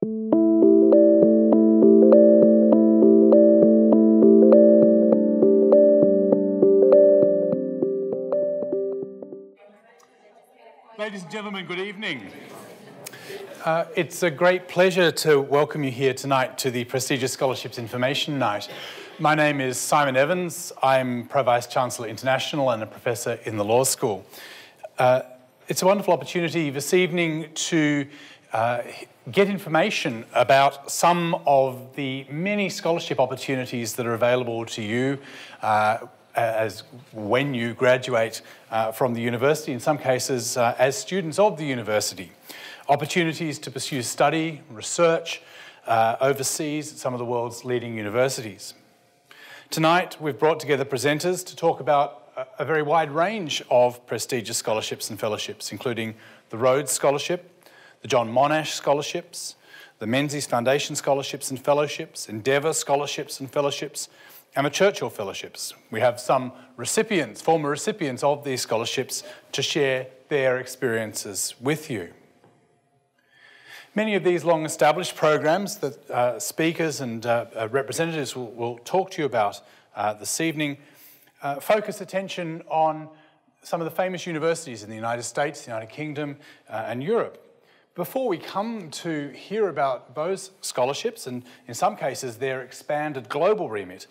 Ladies and gentlemen, good evening. It's a great pleasure to welcome you here tonight to the prestigious Scholarships Information Night. My name is Simon Evans. I'm Pro-Vice-Chancellor International and a professor in the Law School. It's a wonderful opportunity this evening to get information about some of the many scholarship opportunities that are available to you as when you graduate from the university, in some cases as students of the university. Opportunities to pursue study, research overseas at some of the world's leading universities. Tonight we've brought together presenters to talk about a very wide range of prestigious scholarships and fellowships, including the Rhodes Scholarship, the John Monash Scholarships, the Menzies Foundation Scholarships and Fellowships, Endeavour Scholarships and Fellowships, and the Churchill Fellowships. We have some recipients, former recipients of these scholarships to share their experiences with you. Many of these long-established programs that speakers and representatives will talk to you about this evening focus attention on some of the famous universities in the United States, the United Kingdom, and Europe. Before we come to hear about those scholarships, and in some cases their expanded global remit,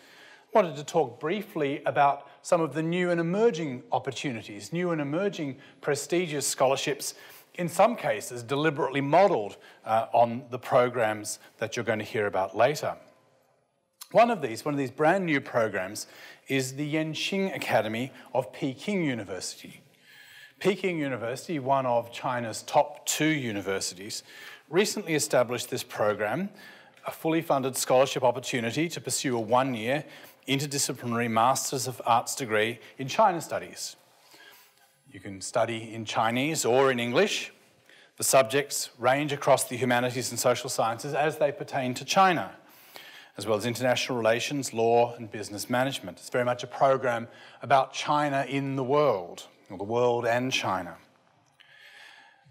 I wanted to talk briefly about some of the new and emerging opportunities, new and emerging prestigious scholarships, in some cases deliberately modelled on the programs that you're going to hear about later. One of these brand new programs is the Yenqing Academy of Peking University. Peking University, one of China's top 2 universities, recently established this program, a fully funded scholarship opportunity to pursue a 1-year interdisciplinary Masters of Arts degree in China Studies. You can study in Chinese or in English. The subjects range across the humanities and social sciences as they pertain to China, as well as international relations, law, and business management. It's very much a program about China in the world, or the world and China.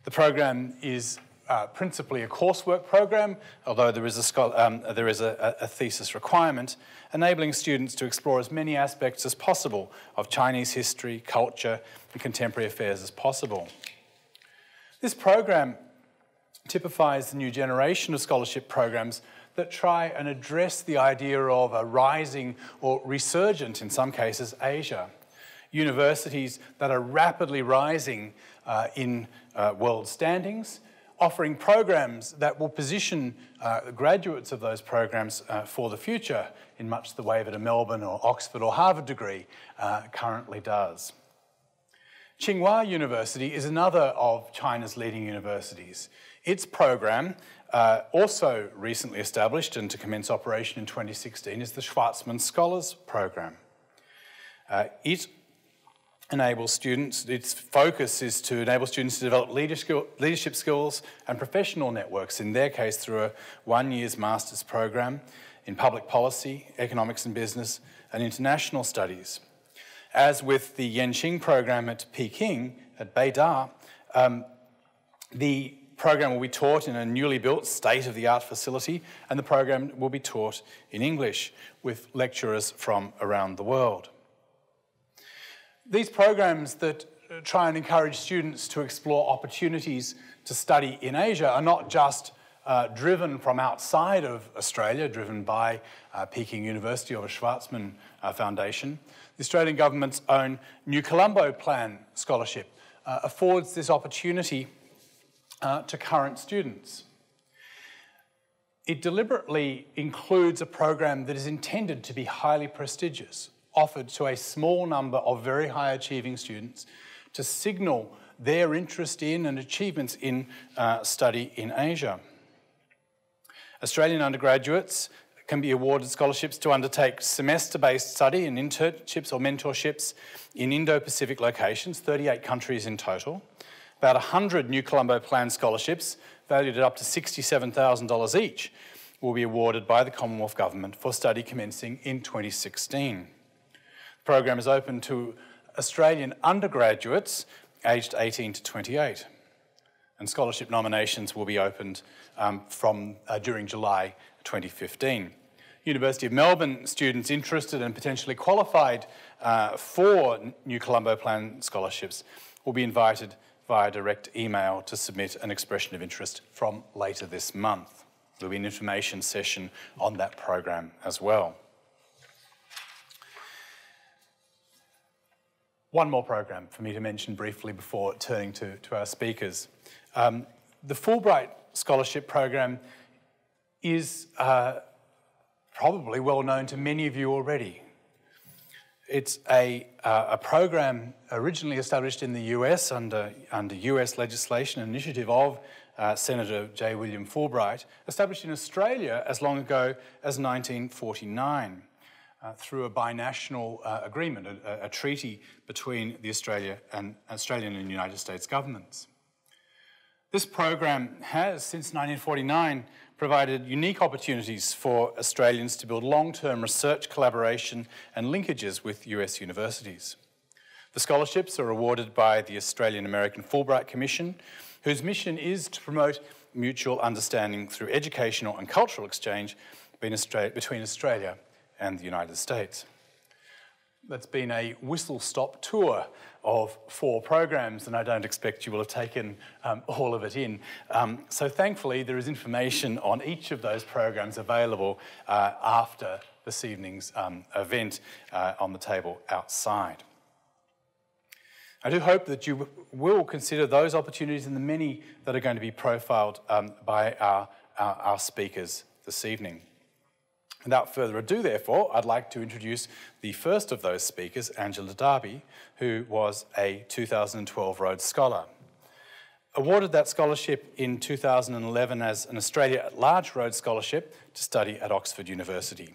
The program is principally a coursework program, although there is a thesis requirement, enabling students to explore as many aspects as possible of Chinese history, culture, and contemporary affairs as possible. This program typifies the new generation of scholarship programs that try and address the idea of a rising or resurgent, in some cases, Asia. Universities that are rapidly rising in world standings, offering programs that will position graduates of those programs for the future in much the way that a Melbourne or Oxford or Harvard degree currently does. Tsinghua University is another of China's leading universities. Its program, also recently established and to commence operation in 2016, is the Schwarzman Scholars Program. It enables students, its focus is to enable students to develop leadership skills and professional networks, in their case through a 1-year master's program in public policy, economics and business, and international studies. As with the Yenqing program at Peking, at Beida, the program will be taught in a newly built state-of-the-art facility, and the program will be taught in English with lecturers from around the world. These programs that try and encourage students to explore opportunities to study in Asia are not just driven from outside of Australia, driven by Peking University or the Schwarzman Foundation. The Australian government's own New Colombo Plan scholarship affords this opportunity to current students. It deliberately includes a program that is intended to be highly prestigious, offered to a small number of very high achieving students to signal their interest in and achievements in study in Asia. Australian undergraduates can be awarded scholarships to undertake semester-based study and internships or mentorships in Indo-Pacific locations, 38 countries in total. About 100 New Colombo Plan scholarships, valued at up to $67,000 each, will be awarded by the Commonwealth Government for study commencing in 2016. The program is open to Australian undergraduates aged 18 to 28. and scholarship nominations will be opened during July 2015. University of Melbourne students interested and potentially qualified for New Colombo Plan scholarships will be invited via direct email to submit an expression of interest from later this month. There will be an information session on that program as well. One more program for me to mention briefly before turning to our speakers. The Fulbright Scholarship Program is probably well known to many of you already. It's a program originally established in the US under US legislation, an initiative of Senator J. William Fulbright, established in Australia as long ago as 1949 through a binational agreement, a treaty between the Australian and United States governments. This program has, since 1949, provided unique opportunities for Australians to build long-term research collaboration and linkages with US universities. The scholarships are awarded by the Australian American Fulbright Commission, whose mission is to promote mutual understanding through educational and cultural exchange between Australia and the United States. That's been a whistle-stop tour of 4 programs, and I don't expect you will have taken all of it in. So thankfully, there is information on each of those programs available after this evening's event on the table outside. I do hope that you will consider those opportunities and the many that are going to be profiled by our speakers this evening. Without further ado, therefore, I'd like to introduce the first of those speakers, Angela Darby, who was a 2012 Rhodes Scholar. Awarded that scholarship in 2011 as an Australia at Large Rhodes Scholarship to study at Oxford University.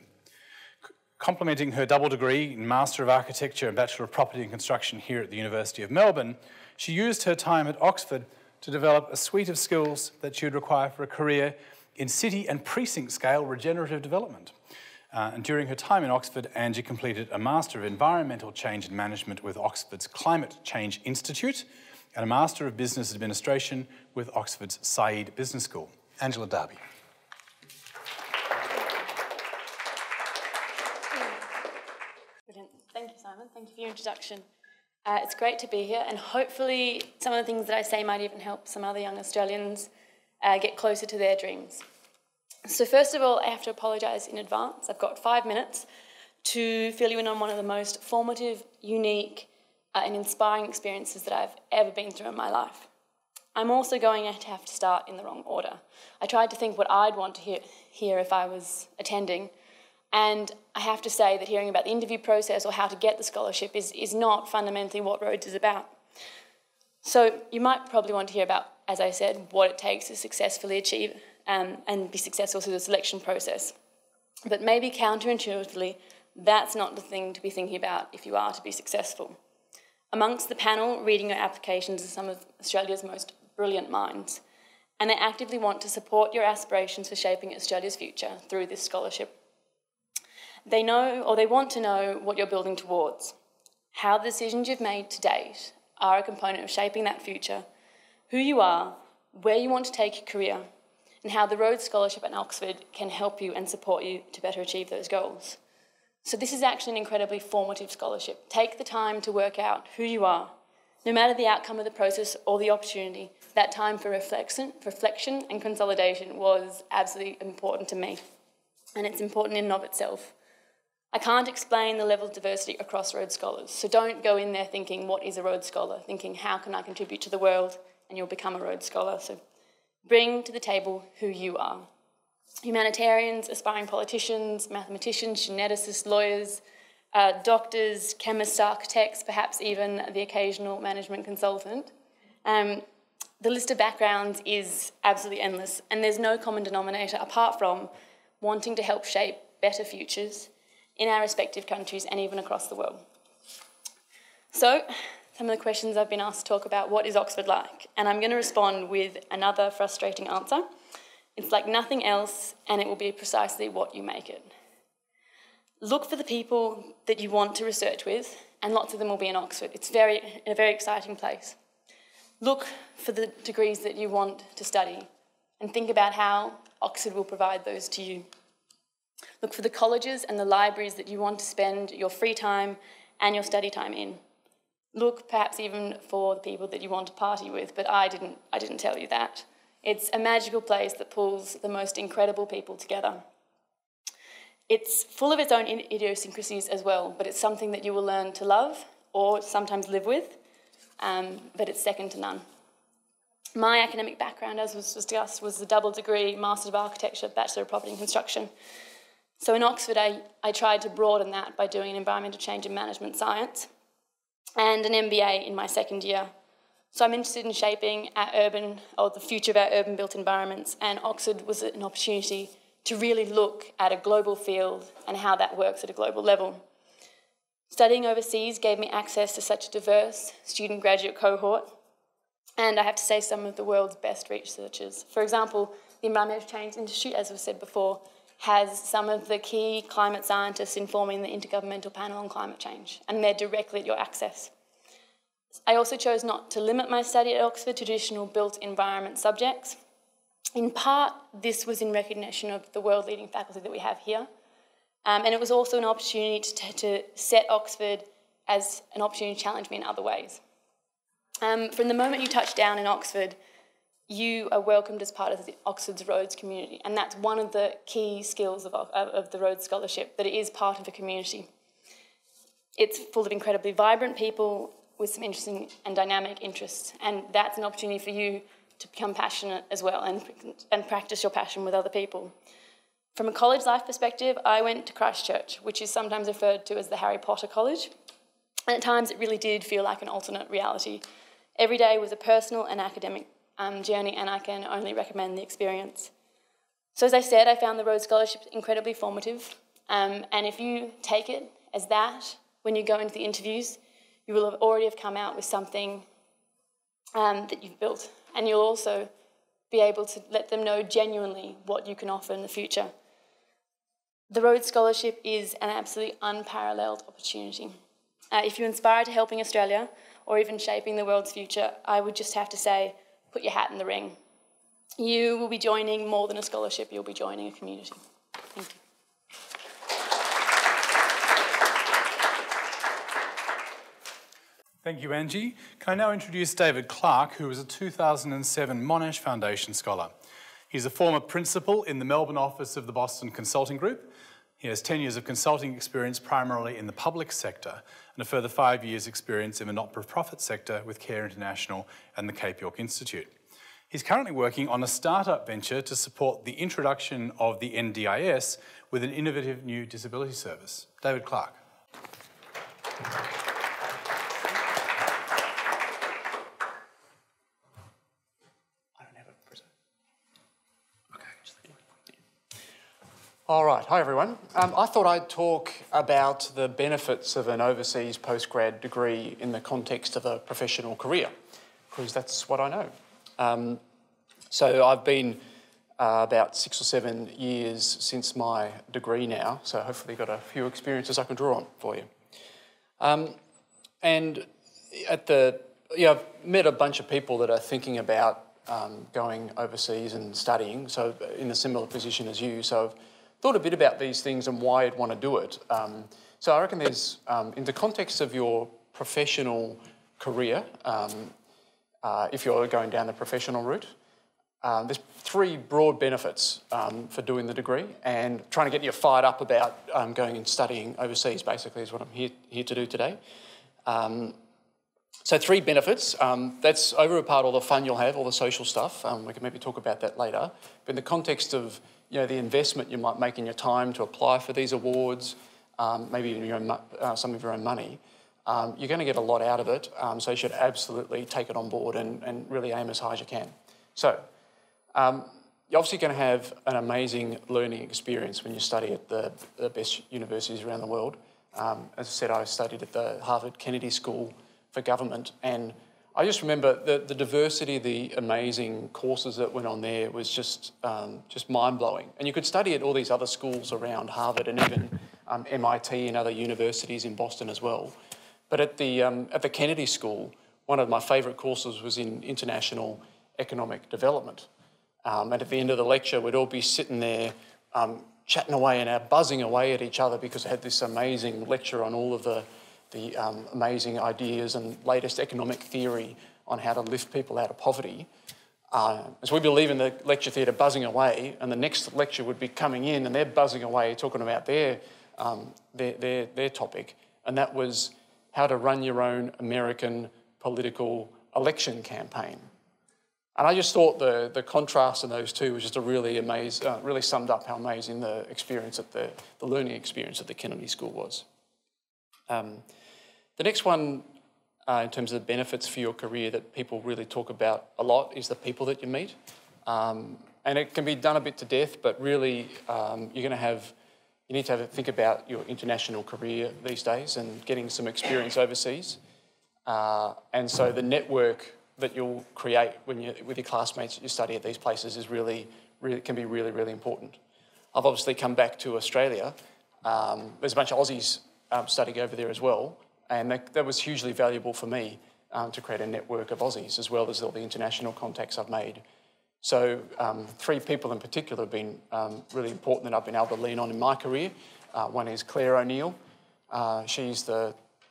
Complementing her double degree in Master of Architecture and Bachelor of Property and Construction here at the University of Melbourne, she used her time at Oxford to develop a suite of skills that she would require for a career in city and precinct scale regenerative development. And during her time in Oxford, Angie completed a Master of Environmental Change and Management with Oxford's Climate Change Institute and a Master of Business Administration with Oxford's Said Business School. Angela Darby. Brilliant. Thank you, Simon. Thank you for your introduction. It's great to be here, and hopefully some of the things that I say might even help some other young Australians get closer to their dreams. So first of all, I have to apologise in advance. I've got 5 minutes to fill you in on one of the most formative, unique and inspiring experiences that I've ever been through in my life. I'm also going to have to start in the wrong order. I tried to think what I'd want to hear if I was attending, and I have to say that hearing about the interview process or how to get the scholarship is not fundamentally what Rhodes is about. So you might probably want to hear about, as I said, what it takes to successfully achieve and be successful through the selection process. But maybe counterintuitively, that's not the thing to be thinking about if you are to be successful. Amongst the panel, reading your applications are some of Australia's most brilliant minds, and they actively want to support your aspirations for shaping Australia's future through this scholarship. They know, or they want to know, what you're building towards, how the decisions you've made to date are a component of shaping that future, who you are, where you want to take your career, and how the Rhodes Scholarship at Oxford can help you and support you to better achieve those goals. So this is actually an incredibly formative scholarship. Take the time to work out who you are. No matter the outcome of the process or the opportunity, that time for reflection and consolidation was absolutely important to me. And it's important in and of itself. I can't explain the level of diversity across Rhodes Scholars, so don't go in there thinking, what is a Rhodes Scholar? Thinking, how can I contribute to the world? And you'll become a Rhodes Scholar. So bring to the table who you are. Humanitarians, aspiring politicians, mathematicians, geneticists, lawyers, doctors, chemists, architects, perhaps even the occasional management consultant. The list of backgrounds is absolutely endless, and there's no common denominator apart from wanting to help shape better futures in our respective countries and even across the world. So, some of the questions I've been asked to talk about, what is Oxford like? And I'm going to respond with another frustrating answer. It's like nothing else, and it will be precisely what you make it. Look for the people that you want to research with, and lots of them will be in Oxford. It's a very exciting place. Look for the degrees that you want to study and think about how Oxford will provide those to you. Look for the colleges and the libraries that you want to spend your free time and your study time in. Look perhaps even for the people that you want to party with, but I didn't tell you that. It's a magical place that pulls the most incredible people together. It's full of its own idiosyncrasies as well, but it's something that you will learn to love or sometimes live with, but it's second to none. My academic background, as was discussed, was a double degree, Master of Architecture, Bachelor of Property and Construction. So in Oxford, I tried to broaden that by doing an Environmental Change and Management Science and an MBA in my second year. So I'm interested in shaping the future of our urban built environments, and Oxford was an opportunity to really look at a global field and how that works at a global level. Studying overseas gave me access to such a diverse student graduate cohort, and I have to say some of the world's best researchers. For example, the Environmental Change Institute, as was said before, has some of the key climate scientists informing the Intergovernmental Panel on Climate Change, and they're directly at your access. I also chose not to limit my study at Oxford to traditional built environment subjects. In part, this was in recognition of the world-leading faculty that we have here, and it was also an opportunity to set Oxford as an opportunity to challenge me in other ways. From the moment you touch down in Oxford, you are welcomed as part of Oxford's Rhodes community, and that's one of the key skills of the Rhodes Scholarship, that it is part of a community. It's full of incredibly vibrant people with some interesting and dynamic interests, and that's an opportunity for you to become passionate as well and practice your passion with other people. From a college life perspective, I went to Christchurch, which is sometimes referred to as the Harry Potter College, and at times it really did feel like an alternate reality. Every day was a personal and academic journey, and I can only recommend the experience. So as I said, I found the Rhodes Scholarship incredibly formative, and if you take it as that, when you go into the interviews, you will already have come out with something that you've built, and you'll also be able to let them know genuinely what you can offer in the future. The Rhodes Scholarship is an absolutely unparalleled opportunity. If you're inspired to helping Australia or even shaping the world's future, I would just have to say, put your hat in the ring. You will be joining more than a scholarship, you'll be joining a community. Thank you. Thank you, Angie. Can I now introduce David Clark, who is a 2007 Monash Foundation Scholar. He's a former principal in the Melbourne office of the Boston Consulting Group. He has 10 years of consulting experience primarily in the public sector and a further 5 years experience in the not-for-profit sector with Care International and the Cape York Institute. He's currently working on a startup venture to support the introduction of the NDIS with an innovative new disability service. David Clark. All right, hi everyone. I thought I'd talk about the benefits of an overseas postgrad degree in the context of a professional career, because that's what I know. So I've been about 6 or 7 years since my degree now, so hopefully got a few experiences I can draw on for you. And I've met a bunch of people that are thinking about going overseas and studying, so in a similar position as you. So I've thought a bit about these things and why I'd want to do it. So I reckon there's, in the context of your professional career, if you're going down the professional route, there's 3 broad benefits for doing the degree, and trying to get you fired up about going and studying overseas, basically, is what I'm here to do today. So 3 benefits. That's over apart all the fun you'll have, all the social stuff. We can maybe talk about that later. But in the context of the investment you might make in your time to apply for these awards, maybe even some of your own money, you're going to get a lot out of it. So you should absolutely take it on board and really aim as high as you can. So you're obviously going to have an amazing learning experience when you study at the best universities around the world. As I said, I studied at the Harvard Kennedy School for Government, and I just remember the diversity, the amazing courses that went on there was just mind-blowing. And you could study at all these other schools around Harvard and even MIT and other universities in Boston as well. But at the Kennedy School, one of my favourite courses was in international economic development. And at the end of the lecture, we'd all be sitting there chatting away and buzzing away at each other because I had this amazing lecture on all of the amazing ideas and latest economic theory on how to lift people out of poverty. So we'd be leaving the lecture theatre buzzing away, and the next lecture would be coming in and they're buzzing away talking about their topic, and that was how to run your own American political election campaign. And I just thought the contrast in those two was just really summed up how amazing the experience at the learning experience at the Kennedy School was. The next one, in terms of the benefits for your career that people really talk about a lot, is the people that you meet. And it can be done a bit to death, but really you need to think about your international career these days and getting some experience overseas. And so the network that you'll create with your classmates that you study at these places is can be really important. I've obviously come back to Australia. There's a bunch of Aussies studying over there as well, and that was hugely valuable for me to create a network of Aussies as well as all the international contacts I've made. So 3 people in particular have been really important that I've been able to lean on in my career. One is Claire O'Neill. She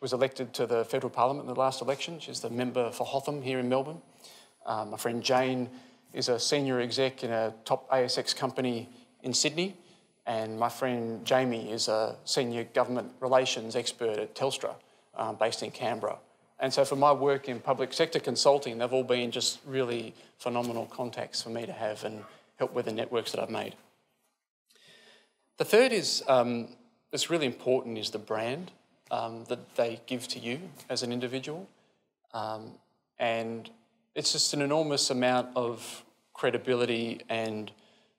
was elected to the federal parliament in the last election. She's the member for Hotham here in Melbourne. My friend Jane is a senior exec in a top ASX company in Sydney. And my friend Jamie is a senior government relations expert at Telstra, based in Canberra. And so for my work in public sector consulting, they've all been just really phenomenal contacts for me to have and help with the networks that I've made. The third is, that's really important, is the brand that they give to you as an individual. And it's just an enormous amount of credibility and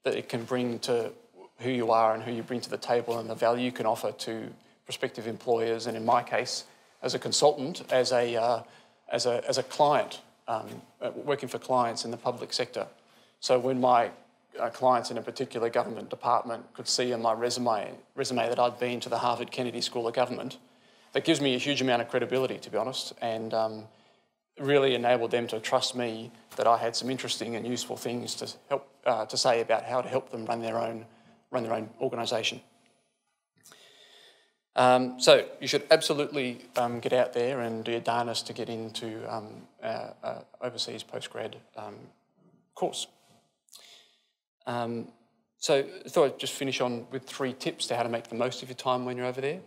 that it can bring to who you are and who you bring to the table and the value you can offer to prospective employers, and in my case, as a consultant, as a client, working for clients in the public sector. So when my clients in a particular government department could see on my resume that I'd been to the Harvard Kennedy School of Government, that gives me a huge amount of credibility, to be honest, and really enabled them to trust me that I had some interesting and useful things to help to say about how to help them run their own organisation. So you should absolutely get out there and do your darnest to get into overseas postgrad course. So I thought I'd just finish on with 3 tips to how to make the most of your time when you're over there.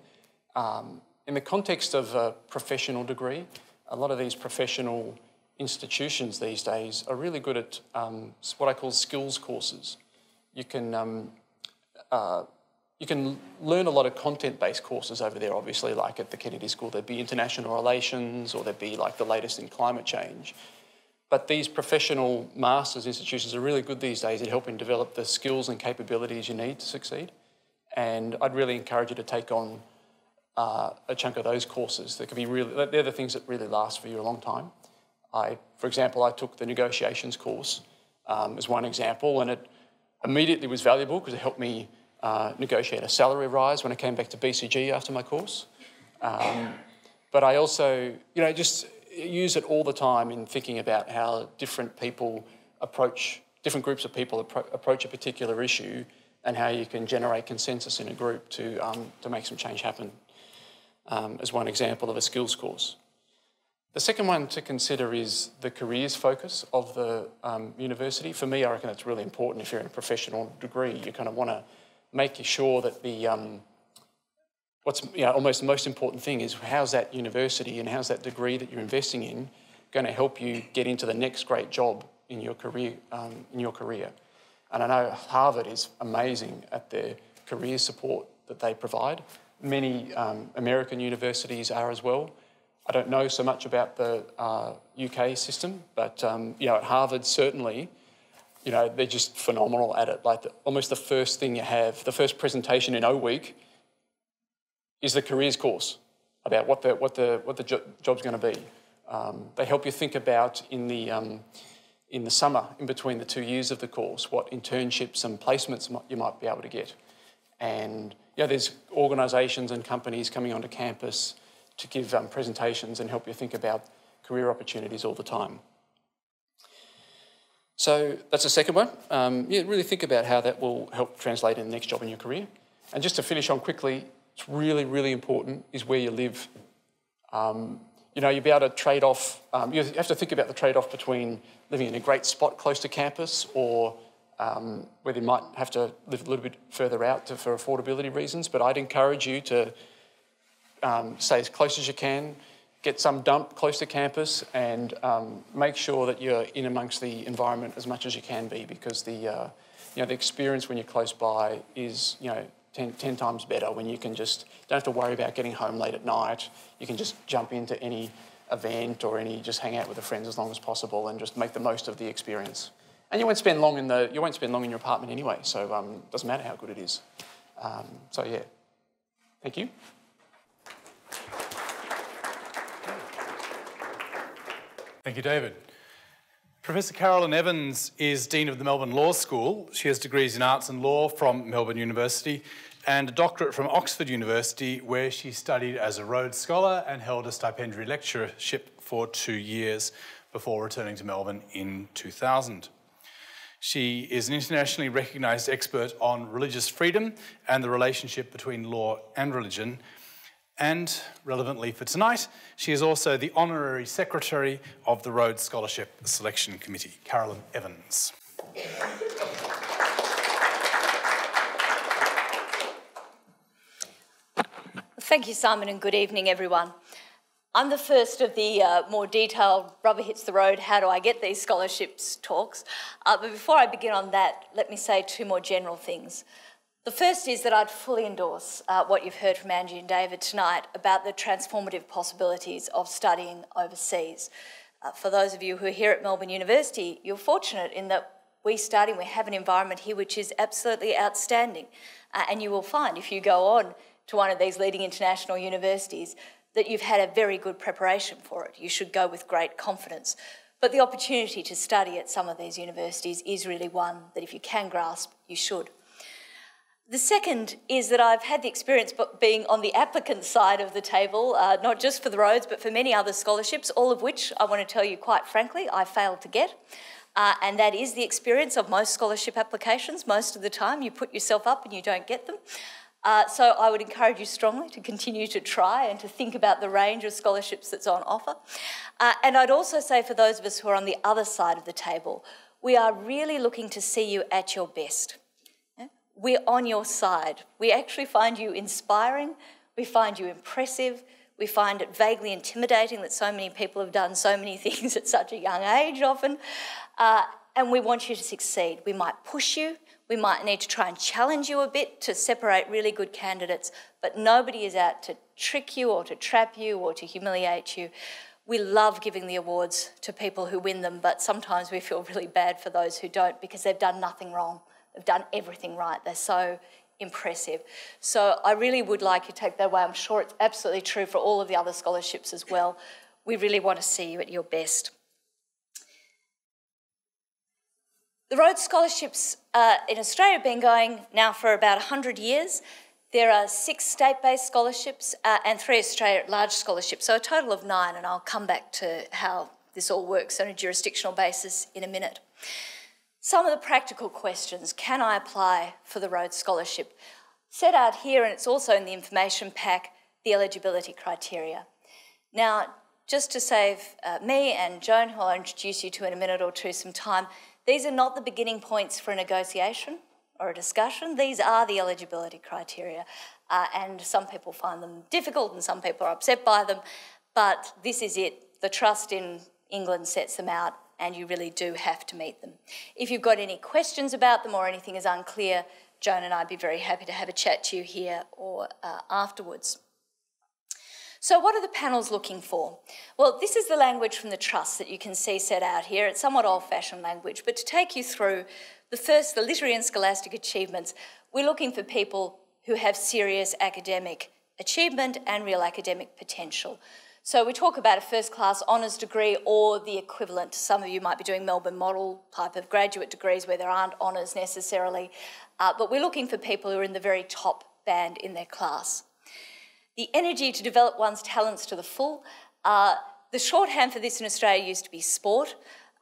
In the context of a professional degree, a lot of these professional institutions these days are really good at what I call skills courses. You can learn a lot of content-based courses over there, obviously, like at the Kennedy School. There'd be international relations, or there'd be like the latest in climate change. But these professional masters institutions are really good these days at helping develop the skills and capabilities you need to succeed. And I'd really encourage you to take on a chunk of those courses. They're the things that really last for you a long time. For example, I took the negotiations course as one example, and it immediately was valuable because it helped me negotiate a salary rise when I came back to BCG after my course. But I also, just use it all the time in thinking about how different groups of people approach a particular issue, and how you can generate consensus in a group to make some change happen, as one example of a skills course. The second one to consider is the careers focus of the university. For me, I reckon it's really important if you're in a professional degree. You kind of want to make sure that almost the most important thing is how's that university and how's that degree that you're investing in going to help you get into the next great job in your career. And I know Harvard is amazing at their career support that they provide. Many American universities are as well. I don't know so much about the UK system, but at Harvard certainly, they're just phenomenal at it. Like almost the first thing you have, the first presentation in O Week, is the careers course about what the job's going to be. They help you think about in the summer, in between the 2 years of the course, what internships and placements you might be able to get. And there's organisations and companies coming onto campus to give presentations and help you think about career opportunities all the time. So that's the second one. Really think about how that will help translate in the next job in your career. And just to finish on quickly, it's really, really important is where you live. You know, you'll be able to trade off, you have to think about the trade-off between living in a great spot close to campus or where you might have to live a little bit further out for affordability reasons. But I'd encourage you to stay as close as you can, get some dump close to campus, and make sure that you're in amongst the environment as much as you can be, because the experience when you're close by is 10 times better when you can just don't have to worry about getting home late at night. You can just jump into any event or just hang out with the friends as long as possible and just make the most of the experience. And you won't spend long in your apartment anyway, so it doesn't matter how good it is. So yeah, thank you. Thank you, David. Professor Carolyn Evans is Dean of the Melbourne Law School. She has degrees in Arts and Law from Melbourne University and a doctorate from Oxford University, where she studied as a Rhodes Scholar and held a stipendiary lectureship for 2 years before returning to Melbourne in 2000. She is an internationally recognised expert on religious freedom and the relationship between law and religion. And, relevantly for tonight, she is also the Honorary Secretary of the Rhodes Scholarship Selection Committee. Carolyn Evans. Thank you, Simon, and good evening, everyone. I'm the first of the more detailed rubber hits the road, how do I get these scholarships talks. But before I begin on that, let me say 2 more general things. The first is that I'd fully endorse what you've heard from Angie and David tonight about the transformative possibilities of studying overseas. For those of you who are here at Melbourne University, you're fortunate in that we have an environment here which is absolutely outstanding. And you will find if you go on to one of these leading international universities that you've had a very good preparation for it. You should go with great confidence. But the opportunity to study at some of these universities is really one that if you can grasp, you should. The second is that I've had the experience being on the applicant side of the table, not just for the Rhodes, but for many other scholarships, all of which I want to tell you quite frankly, I failed to get. And that is the experience of most scholarship applications. Most of the time you put yourself up and you don't get them. So I would encourage you strongly to continue to try and to think about the range of scholarships that's on offer. And I'd also say for those of us who are on the other side of the table, we are really looking to see you at your best. We're on your side. We actually find you inspiring. We find you impressive. We find it vaguely intimidating that so many people have done so many things at such a young age often. And we want you to succeed. We might push you. We might need to try and challenge you a bit to separate really good candidates, but nobody is out to trick you or to trap you or to humiliate you. We love giving the awards to people who win them, but sometimes we feel really bad for those who don't because they've done nothing wrong. They've done everything right. They're so impressive. So I really would like you to take that away. I'm sure it's absolutely true for all of the other scholarships as well. We really want to see you at your best. The Rhodes Scholarships in Australia have been going now for about 100 years. There are 6 state-based scholarships and 3 Australia at-large scholarships, so a total of 9, and I'll come back to how this all works on a jurisdictional basis in a minute. Some of the practical questions: can I apply for the Rhodes Scholarship? Set out here, and it's also in the information pack, the eligibility criteria. Now, just to save me and Joan, who I'll introduce you to in a minute or two, some time, these are not the beginning points for a negotiation or a discussion. These are the eligibility criteria, and some people find them difficult and some people are upset by them, but this is it. The Trust in England sets them out, and you really do have to meet them. If you've got any questions about them or anything is unclear, Joan and I'd be very happy to have a chat to you here or afterwards. So what are the panels looking for? Well, this is the language from the Trust that you can see set out here. It's somewhat old-fashioned language, but to take you through the literary and scholastic achievements, we're looking for people who have serious academic achievement and real academic potential. So we talk about a first-class honours degree or the equivalent. Some of you might be doing Melbourne model type of graduate degrees where there aren't honours necessarily, but we're looking for people who are in the very top band in their class. The energy to develop one's talents to the full. The The shorthand for this in Australia used to be sport,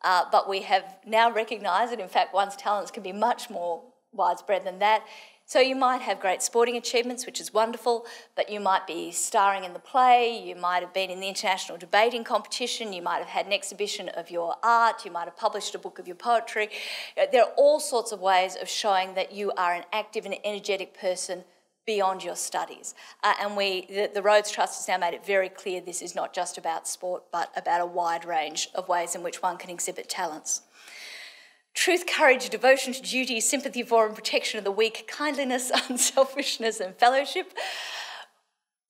but we have now recognised that, in fact, one's talents can be much more widespread than that. So you might have great sporting achievements, which is wonderful, but you might be starring in the play, you might have been in the international debating competition, you might have had an exhibition of your art, you might have published a book of your poetry. There are all sorts of ways of showing that you are an active and energetic person beyond your studies. And the Rhodes Trust has now made it very clear this is not just about sport, but about a wide range of ways in which one can exhibit talents. Truth, courage, devotion to duty, sympathy for and protection of the weak, kindliness, unselfishness and fellowship.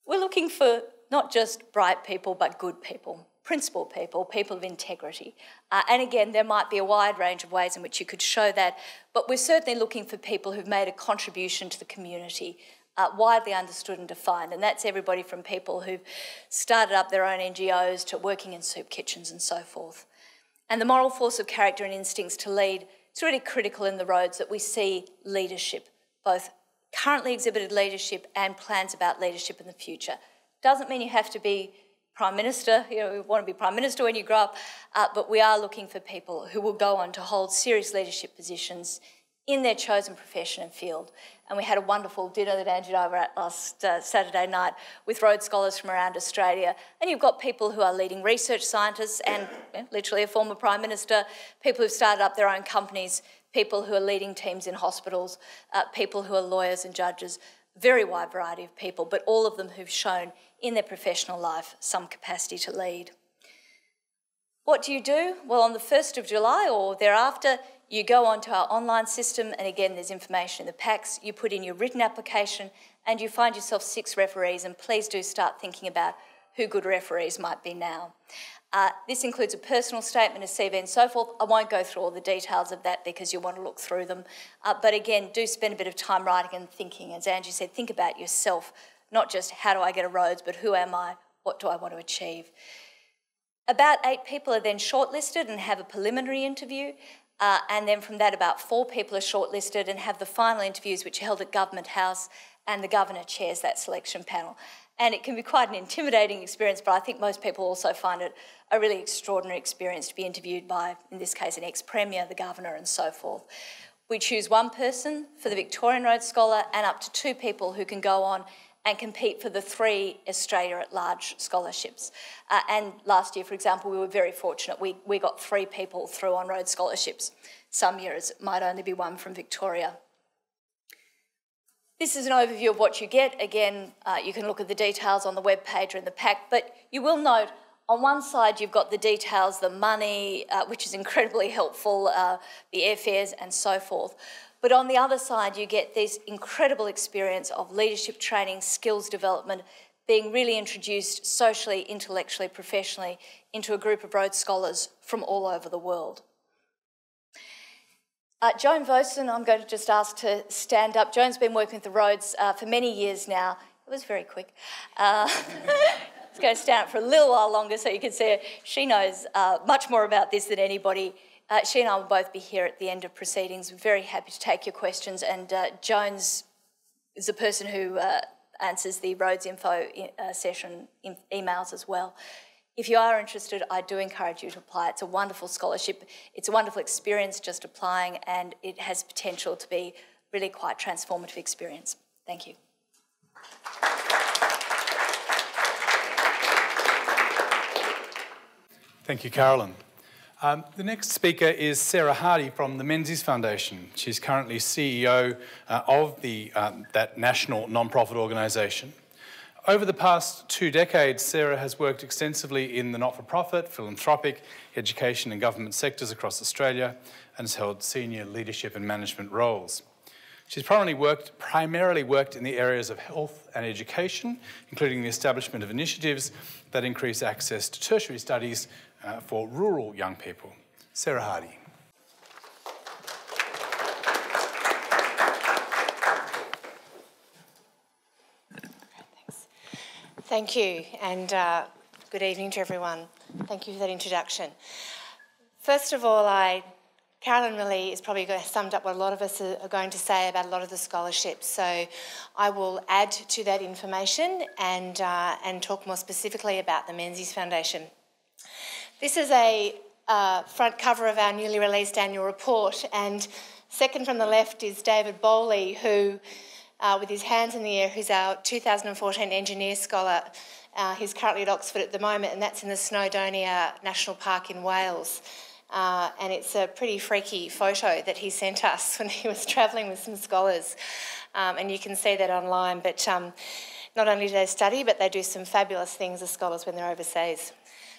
We're looking for not just bright people, but good people, principled people, people of integrity. And again, there might be a wide range of ways in which you could show that, but we're certainly looking for people who've made a contribution to the community, widely understood and defined. And that's everybody from people who've started up their own NGOs to working in soup kitchens and so forth. And the moral force of character and instincts to lead, it's really critical in the Rhodes that we see leadership, both currently exhibited leadership and plans about leadership in the future. Doesn't mean you have to be Prime Minister, you want to be Prime Minister when you grow up, but we are looking for people who will go on to hold serious leadership positions in their chosen profession and field. And we had a wonderful dinner that Angie and I were at last Saturday night with Rhodes Scholars from around Australia. And you've got people who are leading research scientists and literally a former Prime Minister, people who've started up their own companies, people who are leading teams in hospitals, people who are lawyers and judges, very wide variety of people, but all of them who've shown in their professional life some capacity to lead. What do you do? Well, on the 1st of July or thereafter, you go onto our online system, and again, there's information in the packs. You put in your written application and you find yourself 6 referees, and please do start thinking about who good referees might be now. This includes a personal statement, a CV and so forth. I won't go through all the details of that because you want to look through them. But again, do spend a bit of time writing and thinking. As Angie said, think about yourself, not just how do I get a Rhodes, but who am I, what do I want to achieve. About 8 people are then shortlisted and have a preliminary interview. And then from that, about 4 people are shortlisted and have the final interviews, which are held at Government House, and the Governor chairs that selection panel. And it can be quite an intimidating experience, but I think most people also find it a really extraordinary experience to be interviewed by, in this case, an ex-Premier, the Governor, and so forth. We choose 1 person for the Victorian Rhodes Scholar and up to 2 people who can go on and compete for the 3 Australia at Large scholarships. And last year, for example, we were very fortunate. We got 3 people through on Rhodes Scholarships. Some years it might only be 1 from Victoria. This is an overview of what you get. Again, you can look at the details on the web page or in the pack, but you will note on one side you've got the details, the money, which is incredibly helpful, the airfares and so forth. But on the other side, you get this incredible experience of leadership training, skills development, being really introduced socially, intellectually, professionally into a group of Rhodes Scholars from all over the world. Joan Vosen, I'm going to just ask to stand up. Joan's been working with the Rhodes for many years now. It was very quick. It's going to stand up for a little while longer so you can see her. She knows much more about this than anybody. She and I will both be here at the end of proceedings. We're very happy to take your questions, and Jones is the person who answers the Rhodes Info session emails as well. If you are interested, I do encourage you to apply. It's a wonderful scholarship. It's a wonderful experience just applying, and it has potential to be really quite transformative experience. Thank you. Thank you, Carolyn. The next speaker is Sarah Hardy from the Menzies Foundation. She's currently CEO of that national non-profit organisation. Over the past 2 decades, Sarah has worked extensively in the not-for-profit, philanthropic, education and government sectors across Australia and has held senior leadership and management roles. She's primarily worked in the areas of health and education, including the establishment of initiatives that increase access to tertiary studies for rural young people. Sarah Hardy. Thank you, and good evening to everyone. Thank you for that introduction. First of all, Carolyn really is probably summed up what a lot of us are going to say about a lot of the scholarships, so I will add to that information and talk more specifically about the Menzies Foundation. This is a front cover of our newly released annual report, and second from the left is David Bowley, who, with his hands in the air, who's our 2014 Engineer Scholar. He's currently at Oxford at the moment, and that's in the Snowdonia National Park in Wales. And it's a pretty freaky photo that he sent us when he was travelling with some scholars. And you can see that online, but not only do they study, but they do some fabulous things as scholars when they're overseas.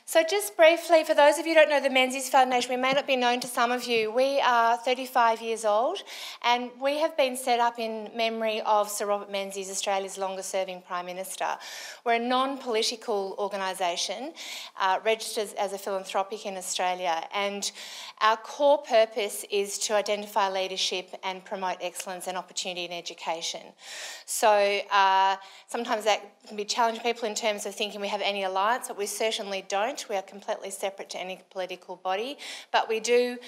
So just briefly, for those of you who don't know the Menzies Foundation, we may not be known to some of you. We are 35 years old, and we have been set up in memory of Sir Robert Menzies, Australia's longest-serving Prime Minister. We're a non-political organisation, registered as a philanthropic in Australia, and our core purpose is to identify leadership and promote excellence and opportunity in education. So sometimes that can be challenging people in terms of thinking we have any alliance, but we certainly don't. We are completely separate to any political body, but we do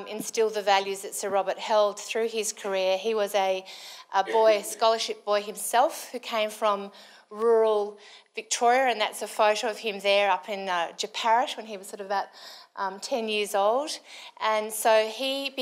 instil the values that Sir Robert held through his career. He was a scholarship boy himself who came from rural Victoria, and that's a photo of him there up in Japarrit when he was sort of about 10 years old. And so he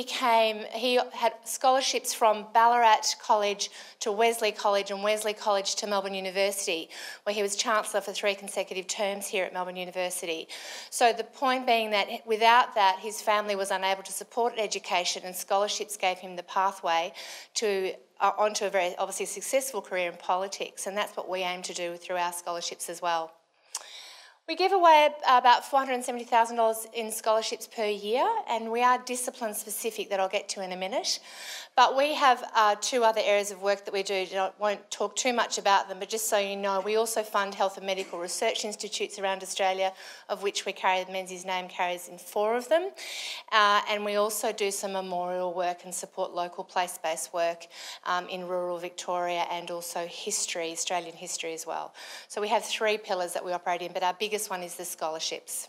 had scholarships from Ballarat College to Wesley College and Wesley College to Melbourne University, where he was Chancellor for 3 consecutive terms here at Melbourne University. So the point being that without that, his family was unable to support education, and scholarships gave him the pathway to onto a very obviously successful career in politics, and that's what we aim to do through our scholarships as well. We give away about $470,000 in scholarships per year, and we are discipline specific that I'll get to in a minute. But we have 2 other areas of work that we do. I won't talk too much about them, but just so you know, we also fund health and medical research institutes around Australia, of which we carry, Menzies' name carries in 4 of them. And we also do some memorial work and support local place-based work in rural Victoria, and also history, Australian history as well. So we have 3 pillars that we operate in, but our biggest one is the scholarships.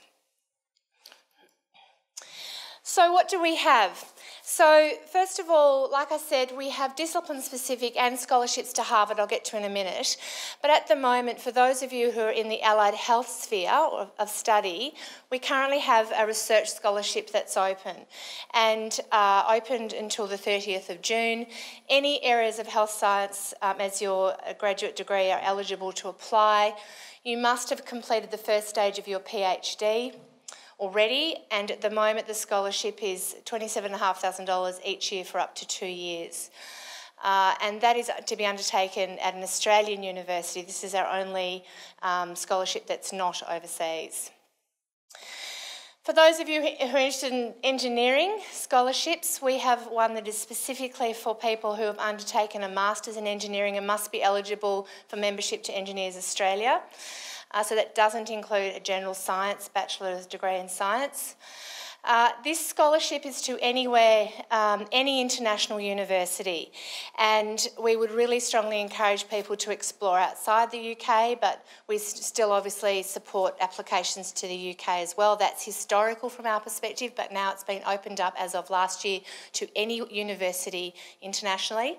So what do we have? So first of all, like I said, we have discipline-specific and scholarships to Harvard, I'll get to in a minute. But at the moment, for those of you who are in the allied health sphere of study, we currently have a research scholarship that's open, and opened until the 30th of June. Any areas of health science as your graduate degree are eligible to apply. You must have completed the first stage of your PhD already, and at the moment the scholarship is $27,500 each year for up to 2 years. And that is to be undertaken at an Australian university. This is our only scholarship that's not overseas. For those of you who are interested in engineering scholarships, we have one that is specifically for people who have undertaken a Masters in Engineering and must be eligible for membership to Engineers Australia. So that doesn't include a general science, bachelor's degree in science. This scholarship is to any international university, and we would really strongly encourage people to explore outside the UK, but we still obviously support applications to the UK as well. That's historical from our perspective, but now it's been opened up as of last year to any university internationally.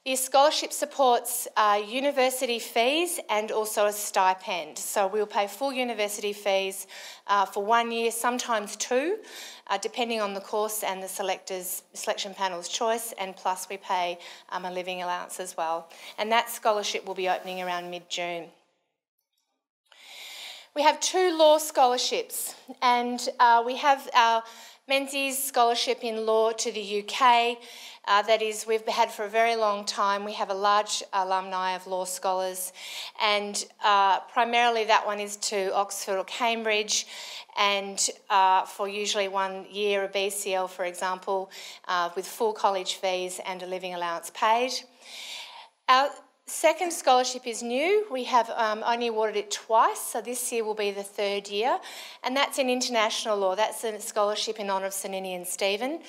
The scholarship supports university fees and also a stipend. So we'll pay full university fees for 1 year, sometimes 2, depending on the course and the selection panel's choice, and plus we pay a living allowance as well. And that scholarship will be opening around mid-June. We have 2 law scholarships, and we have our Menzies Scholarship in Law to the UK. That is, we've had for a very long time. We have a large alumni of law scholars, and primarily that one is to Oxford or Cambridge, and for usually 1 year, a BCL, for example, with full college fees and a living allowance paid. Our second scholarship is new. We have only awarded it twice, so this year will be the 3rd year, and that's in international law. That's a scholarship in honour of Sir Ninian Stephen.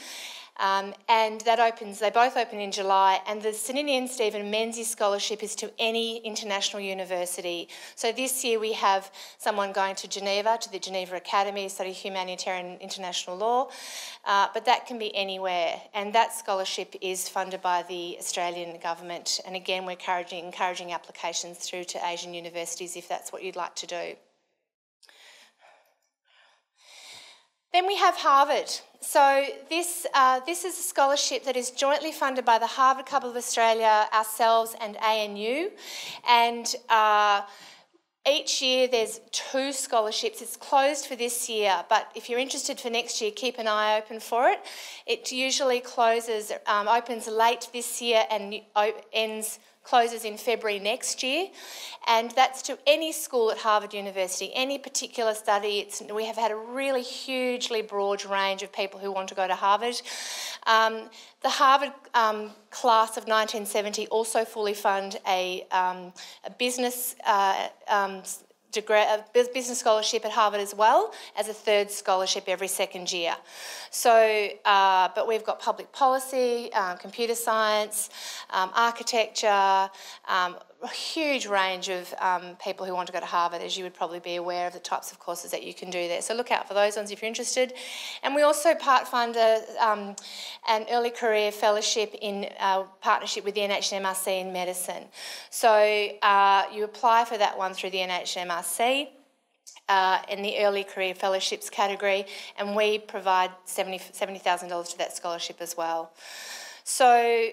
And they both open in July, and the Sir Ninian Stephen Menzies Scholarship is to any international university. So this year we have someone going to Geneva, to the Geneva Academy, to study humanitarian international law, but that can be anywhere, and that scholarship is funded by the Australian government, and again we're encouraging applications through to Asian universities if that's what you'd like to do. Then we have Harvard. So this is a scholarship that is jointly funded by the Harvard Club of Australia, ourselves and ANU. And each year there's 2 scholarships. It's closed for this year, but if you're interested for next year, keep an eye open for it. It usually closes, opens late this year and closes in February next year, and that's to any school at Harvard University, any particular study. We have had a really hugely broad range of people who want to go to Harvard. The Harvard class of 1970 also fully fund a business business scholarship at Harvard as well as a 3rd scholarship every 2nd year. So, but we've got public policy, computer science, architecture, a huge range of people who want to go to Harvard, as you would probably be aware of the types of courses that you can do there. So look out for those ones if you're interested. And we also part fund an early career fellowship in partnership with the NHMRC in medicine. So you apply for that one through the NHMRC in the early career fellowships category, and we provide $70,000 to that scholarship as well. So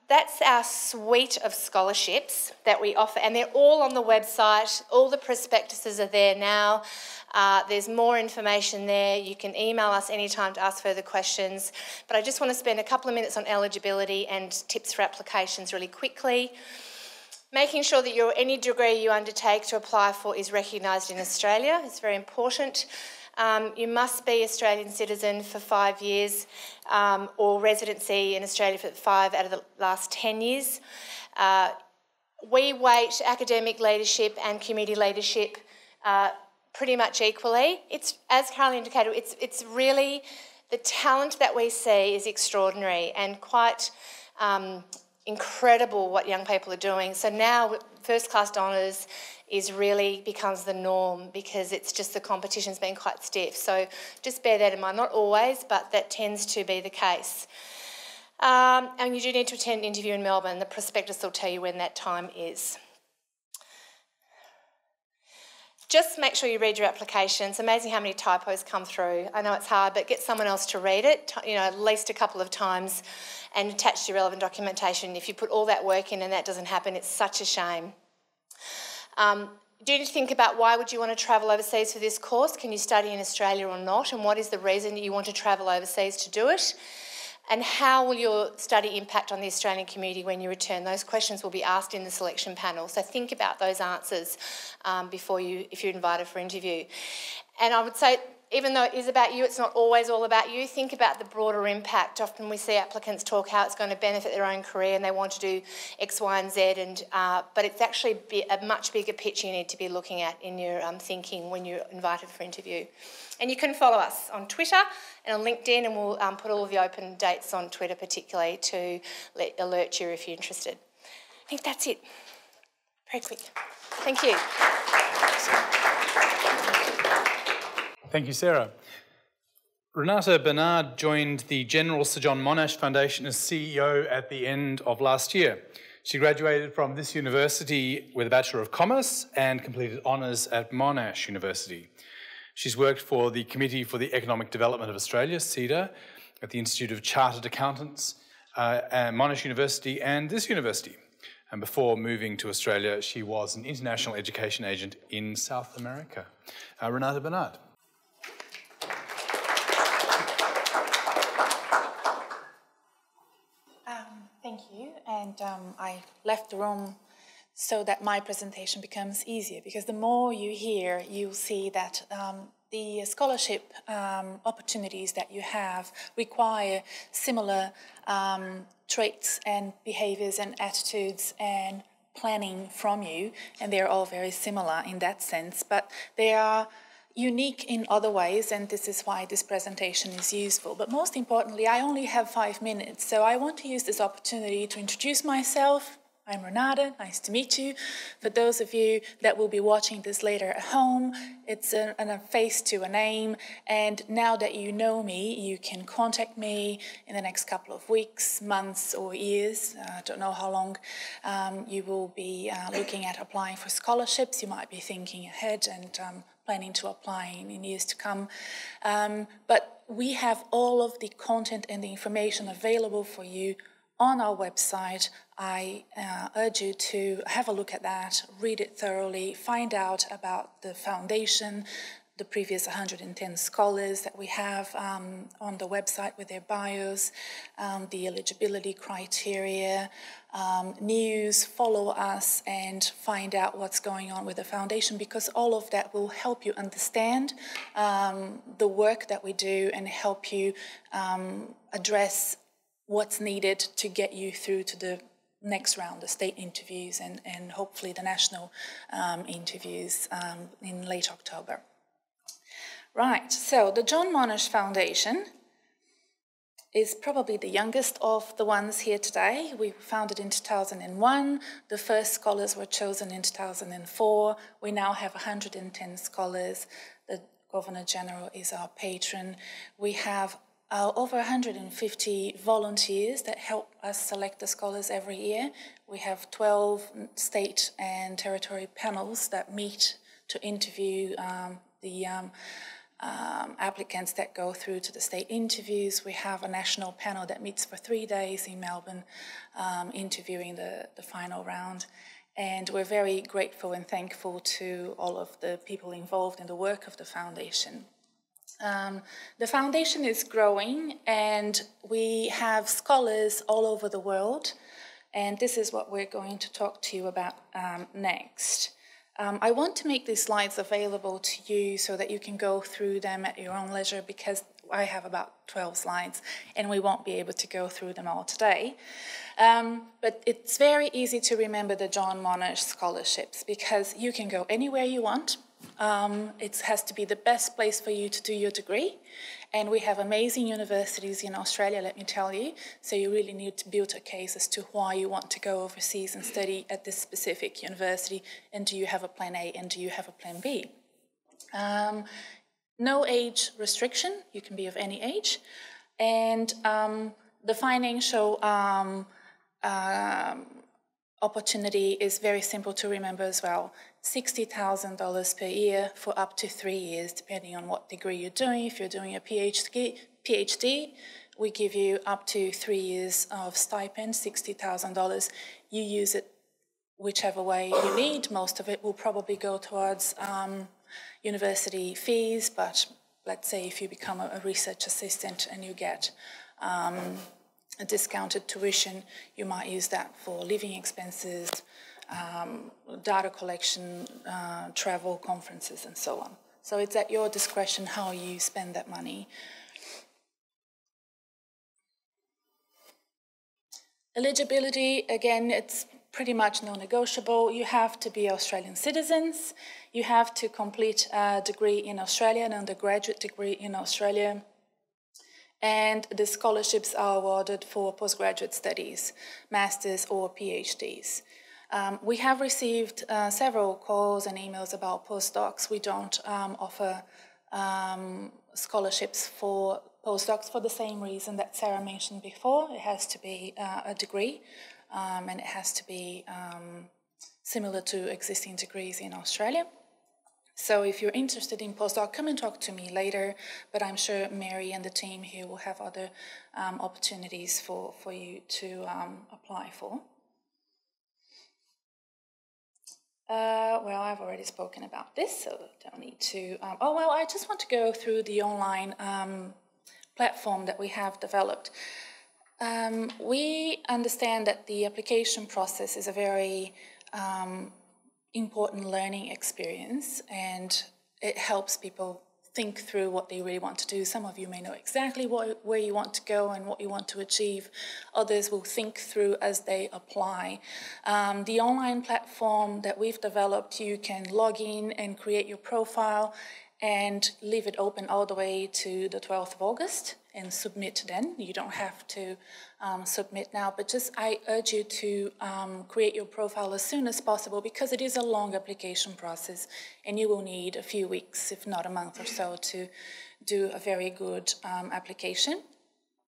that's our suite of scholarships that we offer, and they're all on the website. All the prospectuses are there now. There's more information there. You can email us anytime to ask further questions. But I just want to spend a couple of minutes on eligibility and tips for applications really quickly. Making sure that any degree you undertake to apply for is recognised in Australia is very important. You must be Australian citizen for 5 years or residency in Australia for 5 out of the last 10 years. We weight academic leadership and community leadership pretty much equally. It's, as Carol indicated, it's really, the talent that we see is extraordinary and quite incredible what young people are doing. So now first class honours becomes the norm because it's just the competition's been quite stiff. So just bear that in mind. Not always, but that tends to be the case. And you do need to attend an interview in Melbourne. The prospectus will tell you when that time is. Just make sure you read your application. It's amazing how many typos come through. I know it's hard, but get someone else to read it, at least a couple of times, and attach your relevant documentation. If you put all that work in and that doesn't happen, it's such a shame. Do you need to think about why would you want to travel overseas for this course? Can you study in Australia or not? And what is the reason that you want to travel overseas to do it? And how will your study impact on the Australian community when you return? Those questions will be asked in the selection panel. So think about those answers if you're invited for interview. And I would say, even though it is about you, it's not always all about you. Think about the broader impact. Often we see applicants talk how it's going to benefit their own career and they want to do X, Y and Z, but it's actually a much bigger picture you need to be looking at in your thinking when you're invited for interview. And you can follow us on Twitter and on LinkedIn, and we'll put all of the open dates on Twitter particularly to alert you if you're interested. I think that's it. Very quick. Thank you. Thank you, Sarah. Renata Bernard joined the General Sir John Monash Foundation as CEO at the end of last year. She graduated from this university with a Bachelor of Commerce and completed honours at Monash University. She's worked for the Committee for the Economic Development of Australia, CEDA, at the Institute of Chartered Accountants at Monash University and this university. And before moving to Australia, she was an international education agent in South America. Renata Bernard. Thank you, and I left the room so that my presentation becomes easier, because the more you hear, you'll see that the scholarship opportunities that you have require similar traits and behaviours and attitudes and planning from you, and they're all very similar in that sense, but they are unique in other ways, and this is why this presentation is useful. But most importantly, I only have 5 minutes, so I want to use this opportunity to introduce myself. I'm Renata, nice to meet you. For those of you that will be watching this later at home, it's a face to a name, and now that you know me, you can contact me in the next couple of weeks, months or years. I don't know how long you will be looking at applying for scholarships. You might be thinking ahead, and planning to apply in years to come. But we have all of the content and the information available for you on our website. I urge you to have a look at that, read it thoroughly, find out about the foundation, the previous 110 scholars that we have on the website with their bios, the eligibility criteria, news, follow us and find out what's going on with the foundation, because all of that will help you understand the work that we do and help you address what's needed to get you through to the next round, the state interviews and hopefully the national interviews in late October. Right, so the John Monash Foundation is probably the youngest of the ones here today. We founded in 2001. The first scholars were chosen in 2004. We now have 110 scholars. The Governor General is our patron. We have over 150 volunteers that help us select the scholars every year. We have 12 state and territory panels that meet to interview the applicants that go through to the state interviews. We have a national panel that meets for 3 days in Melbourne, interviewing the final round. And we're very grateful and thankful to all of the people involved in the work of the foundation. The foundation is growing and we have scholars all over the world, and this is what we're going to talk to you about next. I want to make these slides available to you so that you can go through them at your own leisure, because I have about 12 slides and we won't be able to go through them all today. But it's very easy to remember the John Monash Scholarships because you can go anywhere you want. It has to be the best place for you to do your degree. And we have amazing universities in Australia, let me tell you. So you really need to build a case as to why you want to go overseas and study at this specific university. And do you have a plan A and do you have a plan B? No age restriction, you can be of any age. And the financial opportunity is very simple to remember as well. $60,000 per year for up to 3 years, depending on what degree you're doing. If you're doing a PhD, we give you up to 3 years of stipend, $60,000. You use it whichever way you need. Most of it will probably go towards university fees, but let's say if you become a research assistant and you get a discounted tuition, you might use that for living expenses, data collection, travel, conferences, and so on. So it's at your discretion how you spend that money. Eligibility, again, it's pretty much non-negotiable. You have to be Australian citizens. You have to complete a degree in Australia, an undergraduate degree in Australia. And the scholarships are awarded for postgraduate studies, masters or PhDs. We have received several calls and emails about postdocs. We don't offer scholarships for postdocs for the same reason that Sarah mentioned before. It has to be a degree, and it has to be similar to existing degrees in Australia. So if you're interested in postdoc, come and talk to me later, but I'm sure Mary and the team here will have other opportunities for you to apply for. Well, I've already spoken about this, so don't need to... I just want to go through the online platform that we have developed. We understand that the application process is a very important learning experience, and it helps people think through what they really want to do. Some of you may know exactly where you want to go and what you want to achieve. Others will think through as they apply. The online platform that we've developed, you can log in and create your profile and leave it open all the way to the 12th of August and submit then. You don't have to submit now, but just I urge you to create your profile as soon as possible, because it is a long application process and you will need a few weeks, if not a month or so, to do a very good application.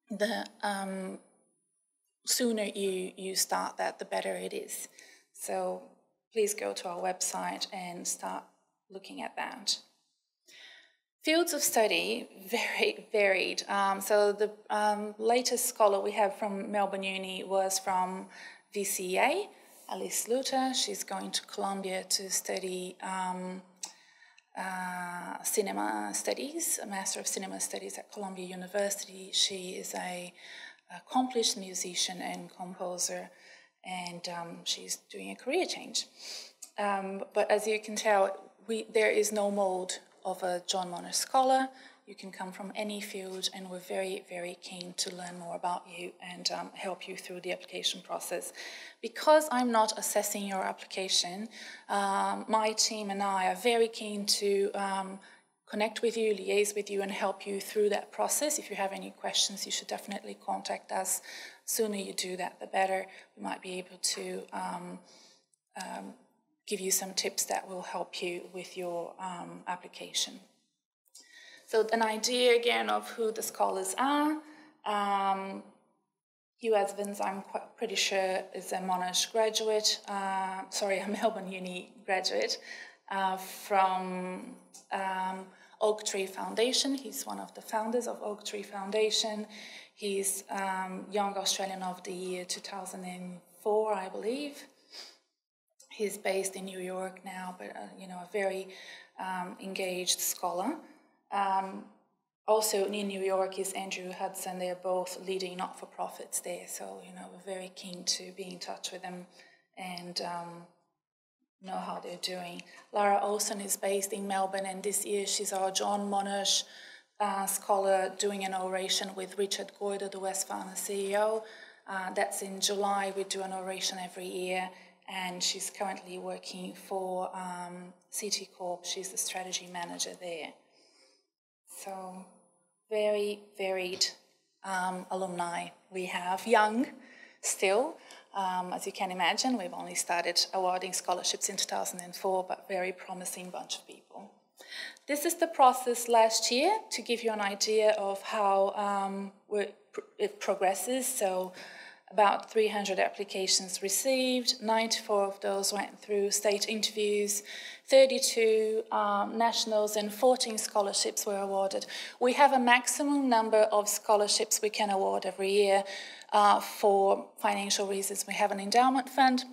The sooner you start that, the better it is. So please go to our website and start looking at that. Fields of study, very varied. So the latest scholar we have from Melbourne Uni was from VCA, Alice Luter. She's going to Columbia to study cinema studies, a Master of Cinema Studies at Columbia University. She is an accomplished musician and composer, and she's doing a career change. But as you can tell, there is no mold of a John Monash Scholar. You can come from any field, and we're very, very keen to learn more about you and help you through the application process. Because I'm not assessing your application, my team and I are very keen to connect with you, liaise with you, and help you through that process. If you have any questions, you should definitely contact us. The sooner you do that, the better. We might be able to give you some tips that will help you with your application. So an idea again of who the scholars are. Hugh Evans, I'm pretty sure, is a Monash graduate, a Melbourne Uni graduate from Oak Tree Foundation. He's one of the founders of Oak Tree Foundation. He's Young Australian of the Year 2004, I believe. He's based in New York now, but a very engaged scholar. Also in New York is Andrew Hudson. They're both leading not-for-profits there, so we're very keen to be in touch with them and know how they're doing. Lara Olsen is based in Melbourne, and this year she's our John Monash scholar doing an oration with Richard Goyder, the Wesfarmers CEO. That's in July. We do an oration every year. And she's currently working for CT Corp. She's the strategy manager there. So very varied alumni we have, young still. As you can imagine, we've only started awarding scholarships in 2004, but very promising bunch of people. This is the process last year to give you an idea of how it progresses. So about 300 applications received, 94 of those went through state interviews, 32 nationals and 14 scholarships were awarded. We have a maximum number of scholarships we can award every year for financial reasons. We have an endowment fund,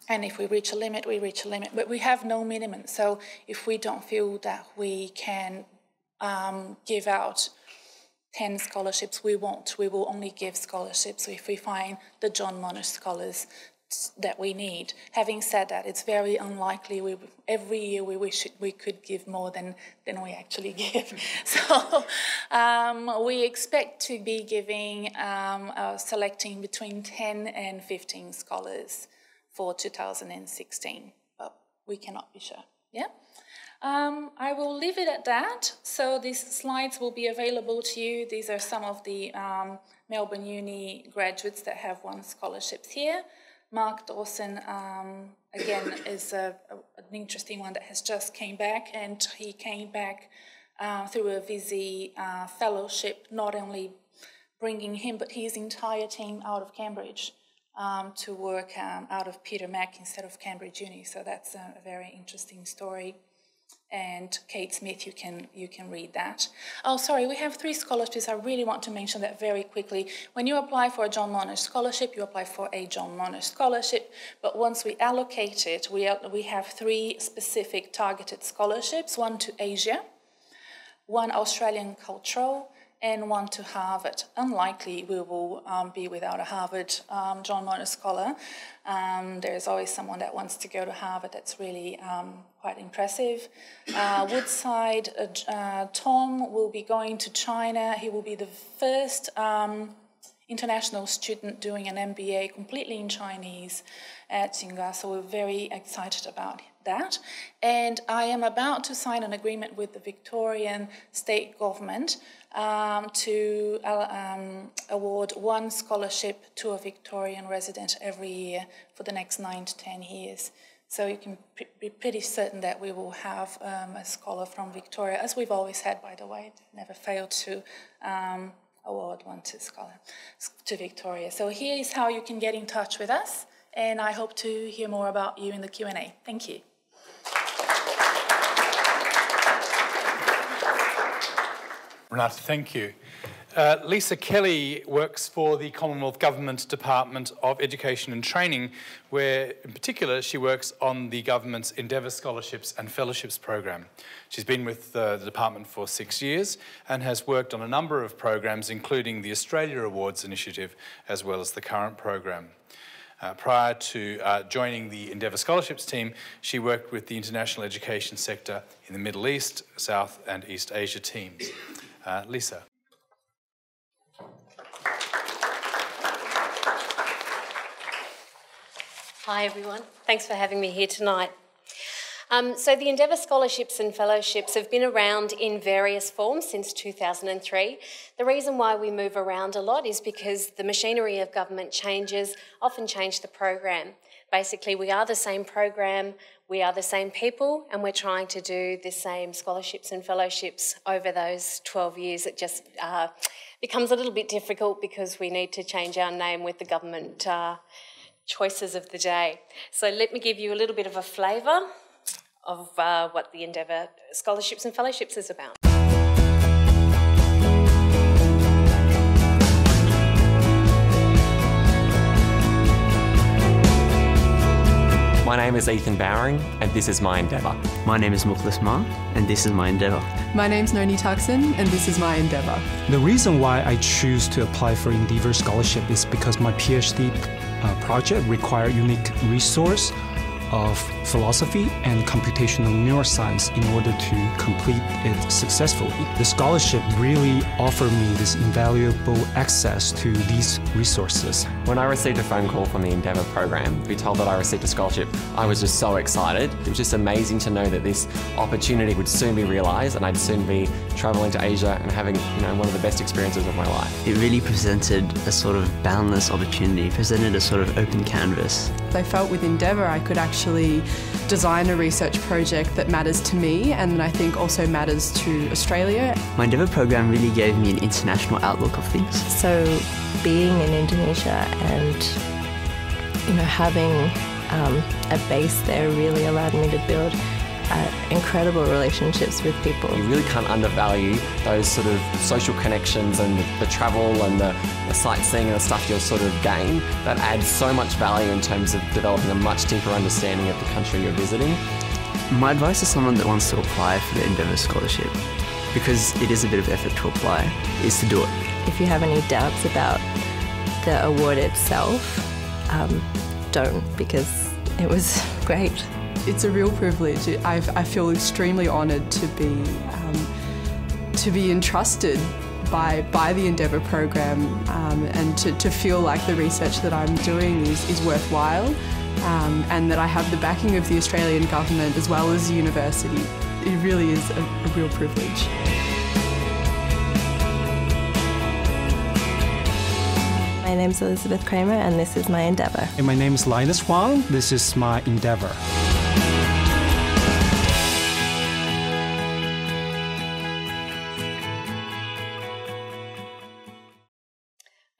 and if we reach a limit, we reach a limit, but we have no minimum. So if we don't feel that we can give out 10 scholarships, we won't. We will only give scholarships if we find the John Monash scholars that we need. Having said that, it's very unlikely. Every year we wish we could give more than we actually give. So we expect to be giving, selecting between 10 and 15 scholars for 2016, but we cannot be sure. Yeah. I will leave it at that. So these slides will be available to you. These are some of the Melbourne Uni graduates that have won scholarships here. Mark Dawson, again, is an interesting one that has just came back, and he came back through a Visi fellowship, not only bringing him, but his entire team out of Cambridge to work out of Peter Mac instead of Cambridge Uni. So that's a very interesting story. And Kate Smith, you can read that. Oh, sorry, we have 3 scholarships. I really want to mention that very quickly. When you apply for a John Monash scholarship, you apply for a John Monash scholarship. But once we allocate it, we have 3 specific targeted scholarships, one to Asia, one Australian cultural, and one to Harvard. Unlikely we will be without a Harvard John Monash scholar. There's always someone that wants to go to Harvard. That's really quite impressive. Woodside, Tom will be going to China. He will be the first international student doing an MBA completely in Chinese at Tsinghua, so we're very excited about that. And I am about to sign an agreement with the Victorian state government to award 1 scholarship to a Victorian resident every year for the next 9 to 10 years. So you can be pretty certain that we will have a scholar from Victoria, as we've always had, by the way. Never failed to award one to Victoria. So here is how you can get in touch with us, and I hope to hear more about you in the Q&A. Thank you. Renata, thank you. Lisa Kelly works for the Commonwealth Government Department of Education and Training, where in particular she works on the government's Endeavour Scholarships and Fellowships program. She's been with the department for 6 years and has worked on a number of programs, including the Australia Awards initiative, as well as the current program. Prior to joining the Endeavour Scholarships team, she worked with the international education sector in the Middle East, South and East Asia teams. Lisa. Hi everyone, thanks for having me here tonight. So the Endeavour Scholarships and Fellowships have been around in various forms since 2003. The reason why we move around a lot is because the machinery of government changes often change the program. Basically, we are the same program, we are the same people, and we're trying to do the same scholarships and fellowships over those 12 years. It just becomes a little bit difficult because we need to change our name with the government choices of the day. So let me give you a little bit of a flavour of what the Endeavour Scholarships and Fellowships is about. My name is Ethan Bowering, and this is my Endeavour. My name is Mukhlis Ma, and this is my Endeavour. My name's Noni Tuxon, and this is my Endeavour. The reason why I choose to apply for Endeavour Scholarship is because my PhD project requires unique resource of philosophy and computational neuroscience in order to complete it successfully. The scholarship really offered me this invaluable access to these resources. When I received a phone call from the Endeavour program to be told that I received a scholarship, I was just so excited. It was just amazing to know that this opportunity would soon be realised and I'd soon be travelling to Asia and having one of the best experiences of my life. It really presented a sort of boundless opportunity, presented a sort of open canvas. I felt with Endeavour I could actually design a research project that matters to me and that I think also matters to Australia. My Endeavour program really gave me an international outlook of things. So being in Indonesia and having a base there really allowed me to build incredible relationships with people. You really can't undervalue those sort of social connections and the travel and the sightseeing and the stuff you'll sort of gain that adds so much value in terms of developing a much deeper understanding of the country you're visiting. My advice to someone that wants to apply for the Endeavour Scholarship, because it is a bit of effort to apply, is to do it. If you have any doubts about the award itself, don't, because it was great. It's a real privilege. I feel extremely honoured to be entrusted by the Endeavour program and to feel like the research that I'm doing is worthwhile and that I have the backing of the Australian government as well as the university. It really is a real privilege. My name's Elizabeth Kramer and this is my Endeavour. And my name is Linus Huang. This is my Endeavour.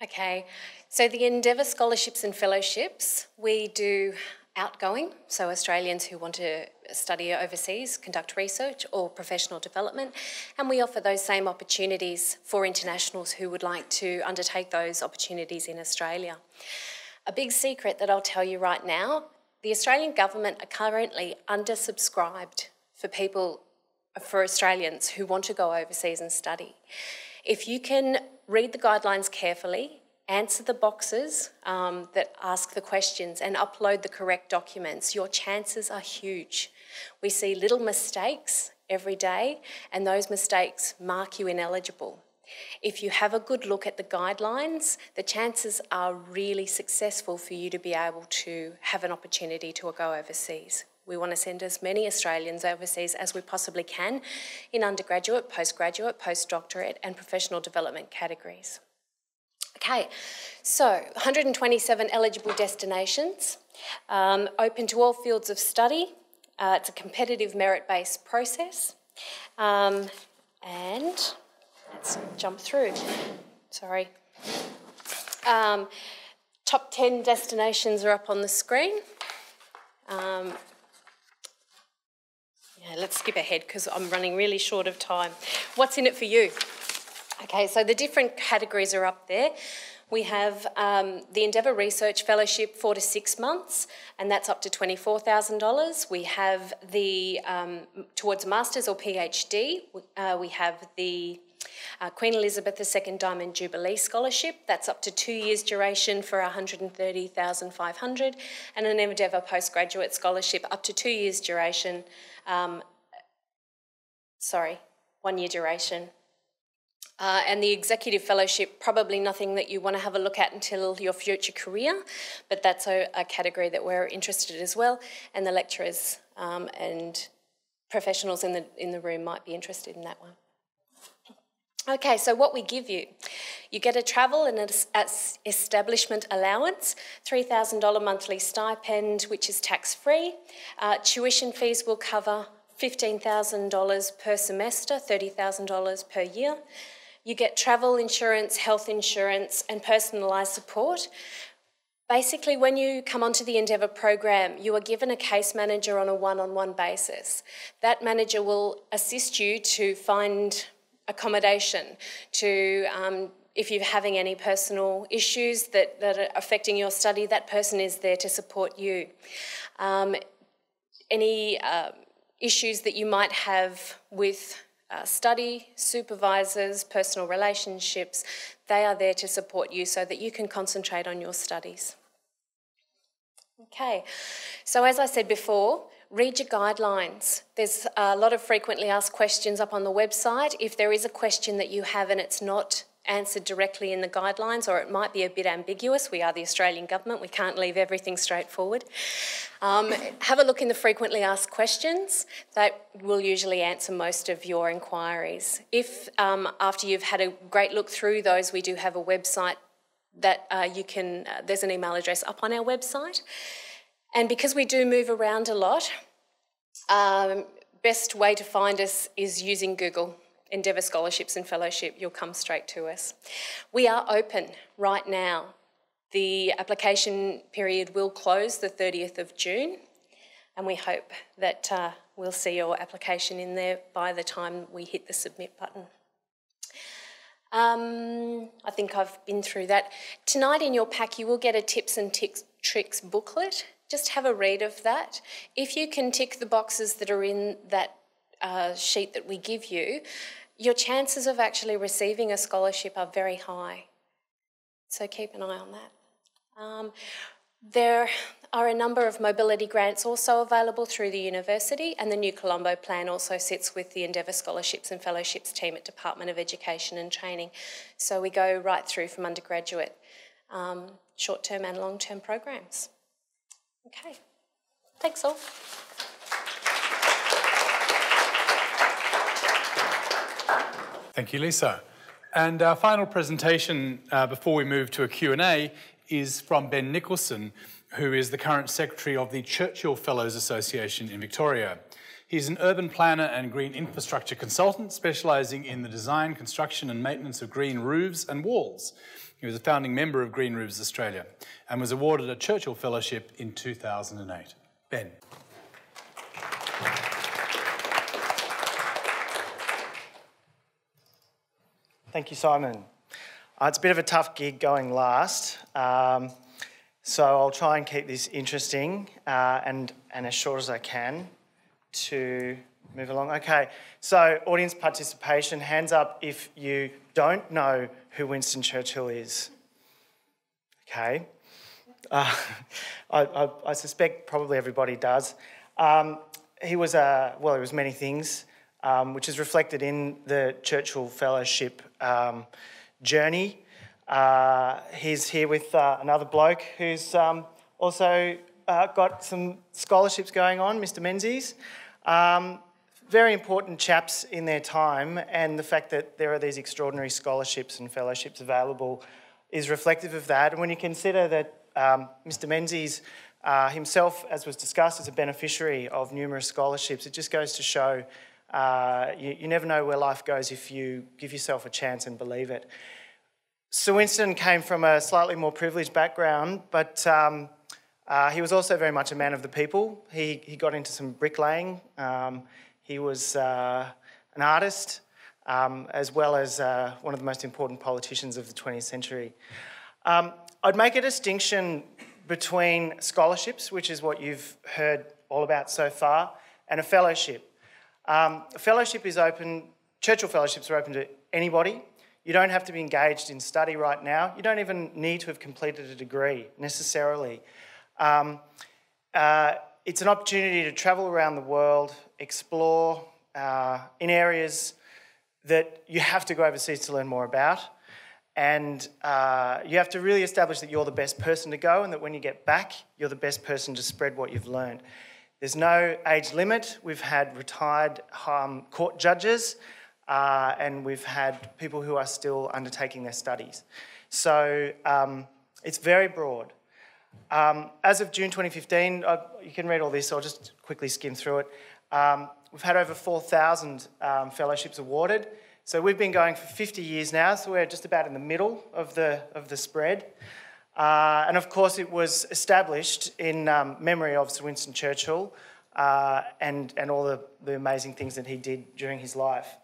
Okay, so the Endeavour Scholarships and Fellowships, we do outgoing, so Australians who want to study overseas, conduct research or professional development, and we offer those same opportunities for internationals who would like to undertake those opportunities in Australia. A big secret that I'll tell you right now, the Australian government are currently undersubscribed for Australians who want to go overseas and study. If you can read the guidelines carefully, answer the boxes that ask the questions and upload the correct documents, your chances are huge. We see little mistakes every day and those mistakes mark you ineligible. If you have a good look at the guidelines, the chances are really successful for you to be able to have an opportunity to go overseas. We want to send as many Australians overseas as we possibly can in undergraduate, postgraduate, postdoctorate and professional development categories. Okay, so 127 eligible destinations, open to all fields of study. It's a competitive merit-based process. And let's jump through, sorry. Top 10 destinations are up on the screen. Let's skip ahead because I'm running really short of time. What's in it for you? Okay, so the different categories are up there. We have the Endeavour Research Fellowship 4 to 6 months, and that's up to $24,000. We have the towards Masters or PhD, we have the Queen Elizabeth II Diamond Jubilee Scholarship. That's up to 2 years duration for $130,500, and an Endeavour Postgraduate Scholarship up to 2 years duration. 1 year duration. And the Executive Fellowship, probably nothing that you want to have a look at until your future career, but that's a category that we're interested in as well, and the lecturers and professionals in the room might be interested in that one. Okay, so what we give you. You get a travel and an establishment allowance, $3,000 monthly stipend, which is tax-free. Tuition fees will cover $15,000 per semester, $30,000 per year. You get travel insurance, health insurance, and personalised support. Basically, when you come onto the Endeavour program, you are given a case manager on a one-on-one basis. That manager will assist you to find accommodation, to if you're having any personal issues that are affecting your study, that person is there to support you. Any issues that you might have with study, supervisors, personal relationships, they are there to support you so that you can concentrate on your studies. Okay, so as I said before, read your guidelines. There's a lot of frequently asked questions up on the website. If there is a question that you have and it's not answered directly in the guidelines, or it might be a bit ambiguous, we are the Australian government, we can't leave everything straightforward. Have a look in the frequently asked questions. That will usually answer most of your inquiries. If after you've had a great look through those, we do have a website that there's an email address up on our website. And because we do move around a lot, best way to find us is using Google. Endeavour Scholarships and Fellowship, you'll come straight to us. We are open right now. The application period will close the 30th of June, and we hope that we'll see your application in there by the time we hit the submit button. I think I've been through that. Tonight in your pack you will get a tips and tricks booklet. Just have a read of that. If you can tick the boxes that are in that sheet that we give you, your chances of actually receiving a scholarship are very high. So keep an eye on that. There are a number of mobility grants also available through the university, and the New Colombo plan also sits with the Endeavour Scholarships and Fellowships team at Department of Education and Training. So we go right through from undergraduate, short-term and long-term programs. Okay, thanks all. Thank you, Lisa. And our final presentation before we move to a Q&A is from Ben Nicholson, who is the current Secretary of the Churchill Fellows Association in Victoria. He's an urban planner and green infrastructure consultant specialising in the design, construction and maintenance of green roofs and walls. He was a founding member of Green Roofs Australia and was awarded a Churchill Fellowship in 2008. Ben. Thank you, Simon. It's a bit of a tough gig going last, so I'll try and keep this interesting and as short as I can to move along. Okay, so audience participation, hands up if you don't know who Winston Churchill is. Okay. I suspect probably everybody does. He was many things, which is reflected in the Churchill Fellowship journey. He's here with another bloke who's also got some scholarships going on, Mr. Menzies. Very important chaps in their time, and the fact that there are these extraordinary scholarships and fellowships available is reflective of that. And when you consider that Mr. Menzies himself, as was discussed, is a beneficiary of numerous scholarships, it just goes to show you never know where life goes if you give yourself a chance and believe it. Sir Winston came from a slightly more privileged background, but he was also very much a man of the people. He got into some bricklaying. He was an artist. as well as one of the most important politicians of the 20th century. I'd make a distinction between scholarships, which is what you've heard all about so far, and a fellowship. A fellowship is open, Churchill Fellowships are open to anybody. You don't have to be engaged in study right now. You don't even need to have completed a degree necessarily. It's an opportunity to travel around the world, explore in areas that you have to go overseas to learn more about. And you have to really establish that you're the best person to go and that when you get back, you're the best person to spread what you've learned. There's no age limit. We've had retired court judges and we've had people who are still undertaking their studies. So it's very broad. As of June 2015, you can read all this, I'll just quickly skim through it. We've had over 4,000 fellowships awarded. So we've been going for 50 years now, so we're just about in the middle of the spread. And of course it was established in memory of Sir Winston Churchill and all the amazing things that he did during his life.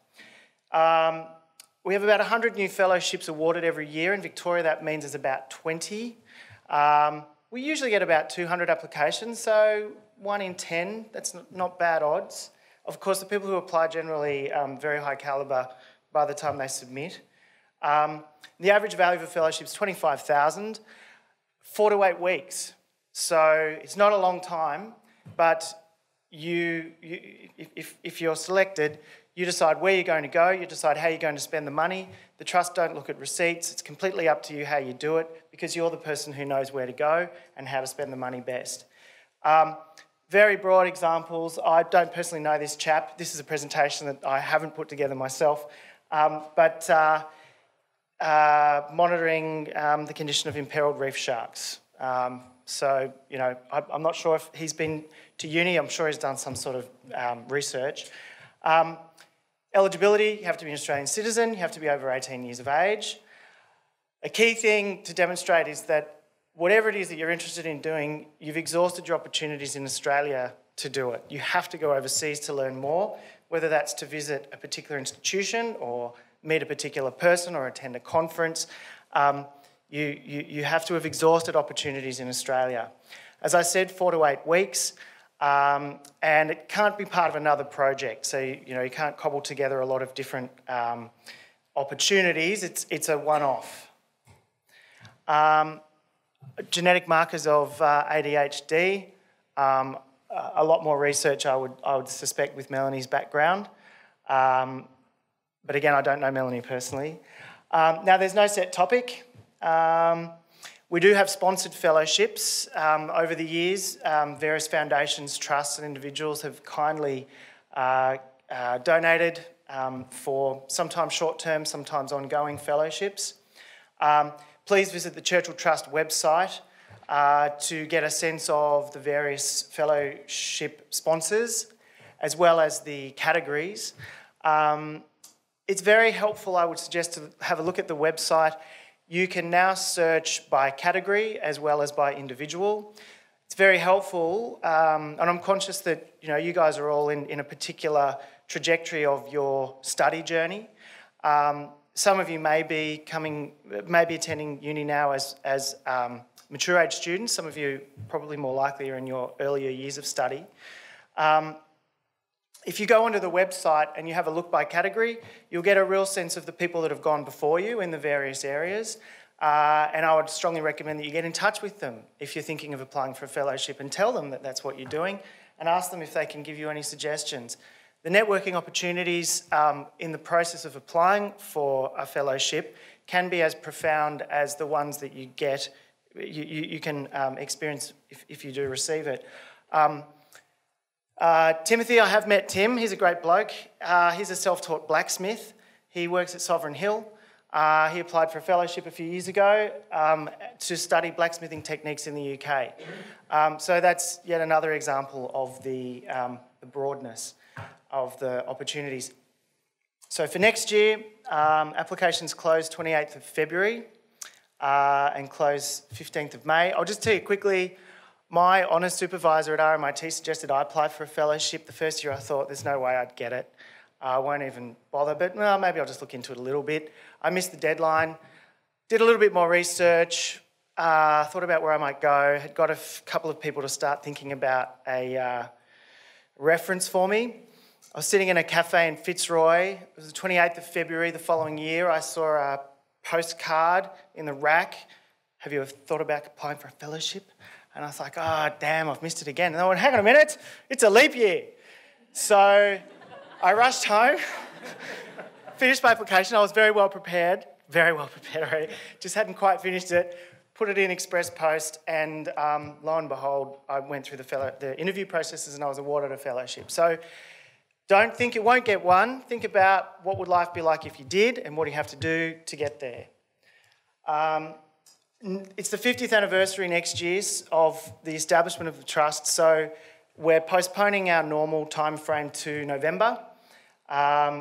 We have about 100 new fellowships awarded every year. In Victoria that means there's about 20. We usually get about 200 applications, so 1 in 10, that's not bad odds. Of course, the people who apply generally very high calibre by the time they submit. The average value of a fellowship is $25,000, 4 to 8 weeks. So it's not a long time, but if you're selected, you decide where you're going to go, you decide how you're going to spend the money. The trust don't look at receipts. It's completely up to you how you do it because you're the person who knows where to go and how to spend the money best. Very broad examples. I don't personally know this chap. This is a presentation that I haven't put together myself. But monitoring the condition of imperiled reef sharks. So, you know, I'm not sure if he's been to uni. I'm sure he's done some sort of research. Eligibility, you have to be an Australian citizen. You have to be over 18 years of age. A key thing to demonstrate is that whatever it is that you're interested in doing, you've exhausted your opportunities in Australia to do it. You have to go overseas to learn more, whether that's to visit a particular institution or meet a particular person or attend a conference. You have to have exhausted opportunities in Australia. As I said, 4 to 8 weeks, and it can't be part of another project. So, you know, you can't cobble together a lot of different opportunities. It's a one-off. Genetic markers of ADHD, a lot more research I would suspect with Melanie's background. But again, I don't know Melanie personally. Now there's no set topic. We do have sponsored fellowships. Over the years, various foundations, trusts and individuals have kindly donated for sometimes short-term, sometimes ongoing fellowships. Please visit the Churchill Trust website to get a sense of the various fellowship sponsors as well as the categories. It's very helpful, I would suggest, to have a look at the website. You can now search by category as well as by individual. It's very helpful, and I'm conscious that you guys are all in a particular trajectory of your study journey. Some of you may be attending uni now as mature age students. Some of you probably more likely are in your earlier years of study. If you go onto the website and you have a look by category, you'll get a real sense of the people that have gone before you in the various areas. And I would strongly recommend that you get in touch with them if you're thinking of applying for a fellowship and tell them that that's what you're doing and ask them if they can give you any suggestions. The networking opportunities in the process of applying for a fellowship can be as profound as the ones that you get, you can experience if you do receive it. Timothy, I have met Tim. He's a great bloke. He's a self-taught blacksmith. He works at Sovereign Hill. He applied for a fellowship a few years ago to study blacksmithing techniques in the UK. So that's yet another example of the broadness of the opportunities. So for next year, applications close 28th of February and close 15th of May. I'll just tell you quickly, my honours supervisor at RMIT suggested I apply for a fellowship. The first year I thought there's no way I'd get it. I won't even bother, but well, maybe I'll just look into it a little bit. I missed the deadline, did a little bit more research, thought about where I might go, had got a couple of people to start thinking about a reference for me. I was sitting in a cafe in Fitzroy. It was the 28th of February the following year. I saw a postcard in the rack. Have you ever thought about applying for a fellowship? And I was like, oh, damn, I've missed it again. And I went, hang on a minute, it's a leap year. So I rushed home, finished my application. I was very well prepared already. Just hadn't quite finished it. Put it in Express Post, and lo and behold, I went through the interview processes and I was awarded a fellowship. So don't think you won't get one. Think about what would life be like if you did and what do you have to do to get there. It's the 50th anniversary next year of the establishment of the Trust, so we're postponing our normal time frame to November,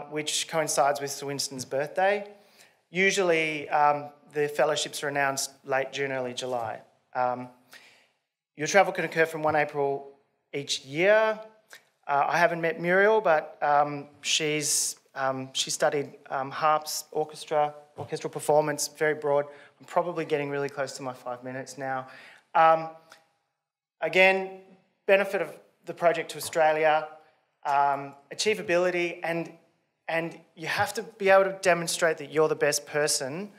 which coincides with Sir Winston's birthday. Usually the fellowships are announced late June, early July. Your travel can occur from 1 April each year. I haven't met Muriel, but she studied harps, orchestral performance, very broad. I'm probably getting really close to my 5 minutes now. Again, benefit of the project to Australia, achievability, and you have to be able to demonstrate that you're the best person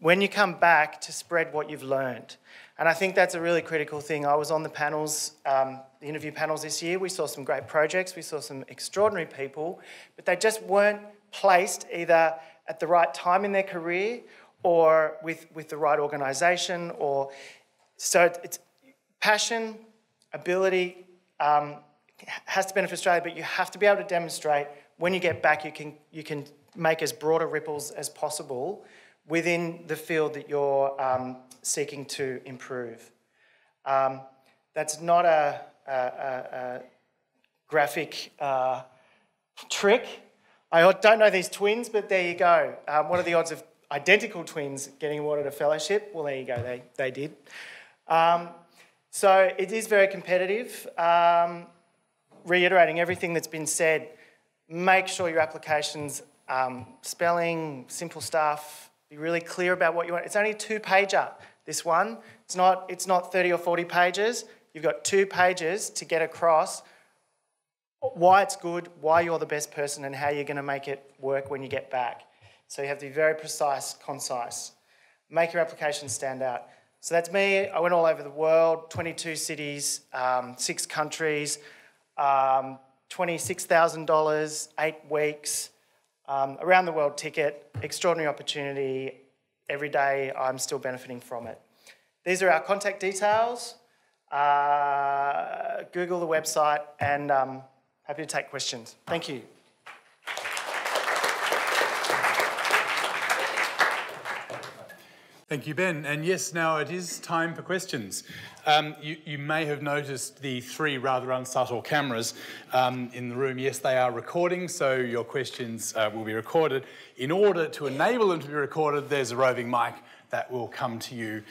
when you come back to spread what you've learned. And I think that's a really critical thing. I was on the panels, the interview panels this year. We saw some great projects. We saw some extraordinary people, but they just weren't placed either at the right time in their career or with the right organisation. So it's passion, ability, has to benefit Australia, but you have to be able to demonstrate when you get back you can make as broad a ripples as possible within the field that you're seeking to improve. That's not a graphic trick. I don't know these twins, but there you go. What are the odds of identical twins getting awarded a fellowship? Well, there you go, they did. So it is very competitive. Reiterating everything that's been said, make sure your application's spelling, simple stuff, be really clear about what you want. It's only a 2-pager, this one. It's not 30 or 40 pages. You've got 2 pages to get across why it's good, why you're the best person, and how you're going to make it work when you get back. So you have to be very precise, concise. Make your application stand out. So that's me. I went all over the world, 22 cities, 6 countries, $26,000, 8 weeks, around the world ticket, extraordinary opportunity. Every day I'm still benefiting from it. These are our contact details. Google the website, and happy to take questions. Thank you. Thank you, Ben. And yes, now it is time for questions. You may have noticed the 3 rather unsubtle cameras in the room. Yes, they are recording, so your questions will be recorded. In order to enable them to be recorded, there's a roving mic that will come to you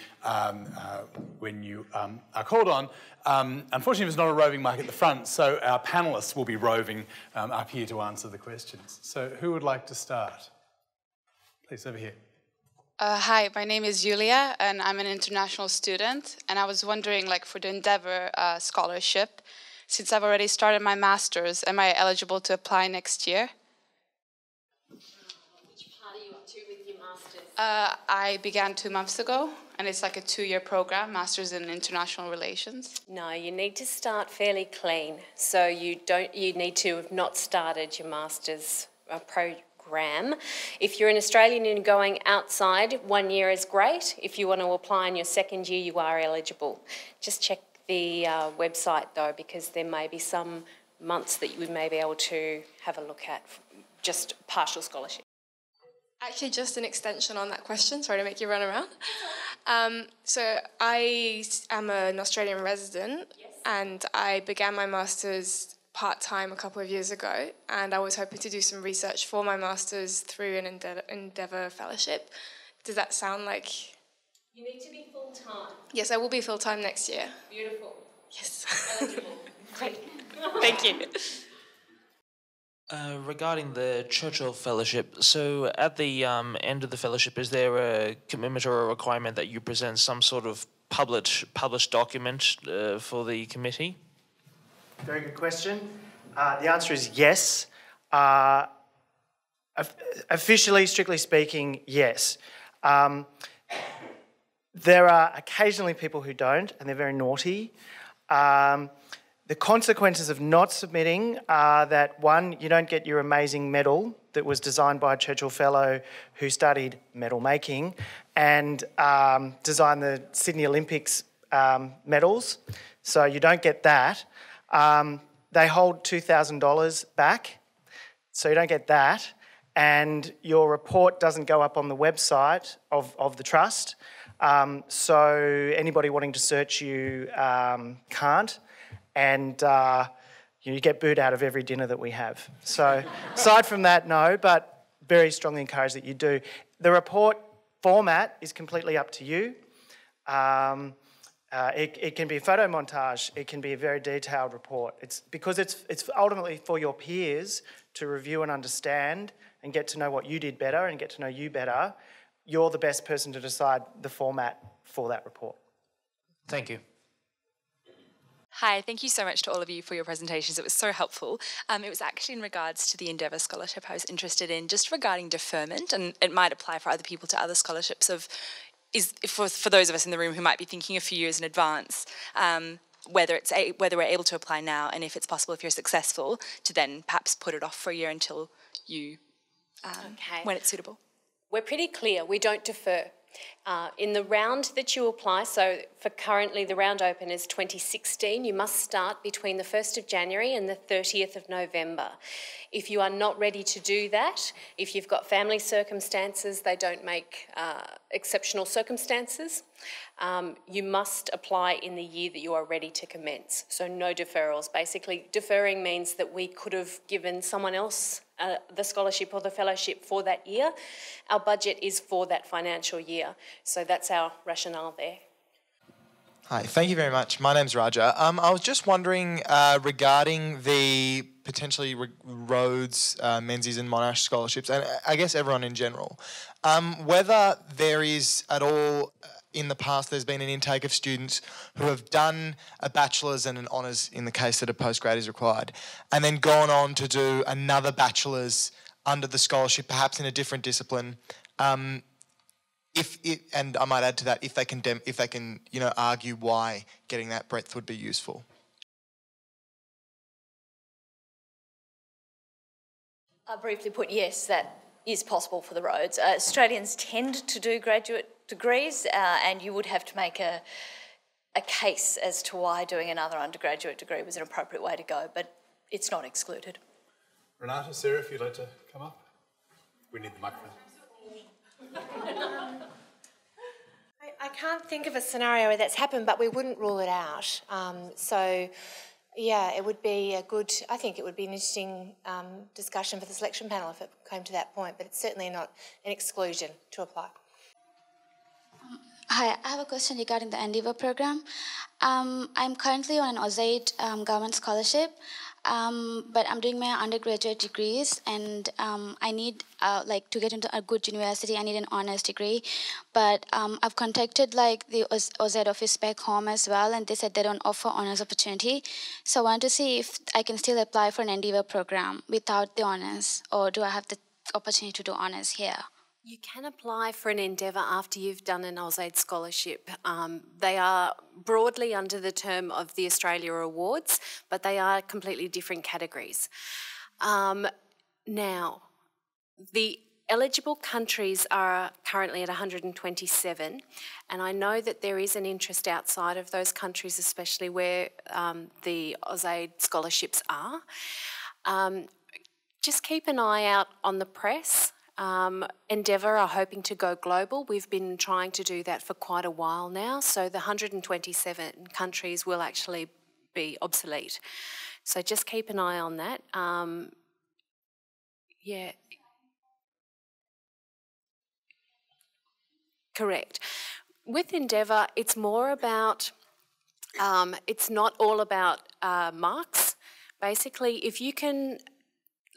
when you are called on. Unfortunately, there's not a roving mic at the front, so our panellists will be roving up here to answer the questions. So who would like to start? Please, over here. Hi, my name is Julia, and I'm an international student. And I was wondering, like, for the Endeavour scholarship, since I've already started my master's, am I eligible to apply next year? Which part are you up to with your master's? I began 2 months ago, and it's like a 2-year program, Master's in International Relations. No, you need to start fairly clean. So you need to have not started your master's program. If you're an Australian and going outside, 1 year is great. If you want to apply in your 2nd year, you are eligible. Just check the website though, because there may be some months that you may be able to have a look at, just partial scholarship. Actually, just an extension on that question, sorry to make you run around. So I am an Australian resident, yes, and I began my master's part-time a couple of years ago, and I was hoping to do some research for my master's through an Endeavour Fellowship. Does that sound like... You need to be full-time. Yes, I will be full-time next year. Beautiful. Yes. Eligible. Great. Thank you. Regarding the Churchill Fellowship, so at the end of the fellowship, is there a commitment or a requirement that you present some sort of published document for the committee? Very good question. The answer is yes. Officially, strictly speaking, yes. There are occasionally people who don't, and they're very naughty. The consequences of not submitting are that, one, you don't get your amazing medal that was designed by a Churchill Fellow who studied medal making and designed the Sydney Olympics medals. So you don't get that. They hold $2,000 back, so you don't get that. And your report doesn't go up on the website of the trust. So anybody wanting to search you can't. And you get booed out of every dinner that we have. So aside from that, no, but very strongly encourage that you do. The report format is completely up to you. It can be a photo montage. It can be a very detailed report. It's ultimately for your peers to review and understand and get to know what you did better and get to know you better. You're the best person to decide the format for that report. Thank you. Hi, thank you so much to all of you for your presentations. It was so helpful. It was actually in regards to the Endeavour Scholarship I was interested in, just regarding deferment, and it might apply for other people to other scholarships, for those of us in the room who might be thinking a few years in advance, whether we're able to apply now, and if it's possible, if you're successful, to then perhaps put it off for a year until you, when it's suitable. We're pretty clear, we don't defer. In the round that you apply, so for currently the round open is 2016, you must start between the 1st of January and the 30th of November. If you are not ready to do that, if you've got family circumstances, they don't make exceptional circumstances, you must apply in the year that you are ready to commence. So no deferrals. Basically, deferring means that we could have given someone else the scholarship or the fellowship for that year. Our budget is for that financial year. So that's our rationale there. Hi, thank you very much. My name's Raja. I was just wondering regarding the potentially Rhodes, Menzies and Monash scholarships, and I guess everyone in general, whether there is at all in the past there's been an intake of students who have done a bachelor's and an honours in the case that a postgrad is required, and then gone on to do another bachelor's under the scholarship, perhaps in a different discipline. And I might add to that, if they can, argue why getting that breadth would be useful. Briefly put, yes, that is possible for the Rhodes. Australians tend to do graduate degrees, and you would have to make a case as to why doing another undergraduate degree was an appropriate way to go, but it's not excluded. Renata, Sarah, if you'd like to come up. We need the microphone. I can't think of a scenario where that's happened, but we wouldn't rule it out. Yeah, it would be I think it would be an interesting discussion for the selection panel if it came to that point, but it's certainly not an exclusion to apply. Hi, I have a question regarding the Endeavour program. I'm currently on an AusAid government scholarship, but I'm doing my undergraduate degrees, and I need, to get into a good university, I need an honours degree. But I've contacted the AusAid office back home as well, and they said they don't offer honours opportunity. So I want to see if I can still apply for an Endeavour program without the honours, or do I have the opportunity to do honours here? You can apply for an Endeavour after you've done an AusAid scholarship. They are broadly under the term of the Australia Awards, but they are completely different categories. Now, the eligible countries are currently at 127, and I know that there is an interest outside of those countries, especially where the AusAid scholarships are. Just keep an eye out on the press. Endeavour are hoping to go global. We've been trying to do that for quite a while now, so the 127 countries will actually be obsolete. So just keep an eye on that. Yeah. Correct. With Endeavour, it's more about, it's not all about marks. Basically, if you can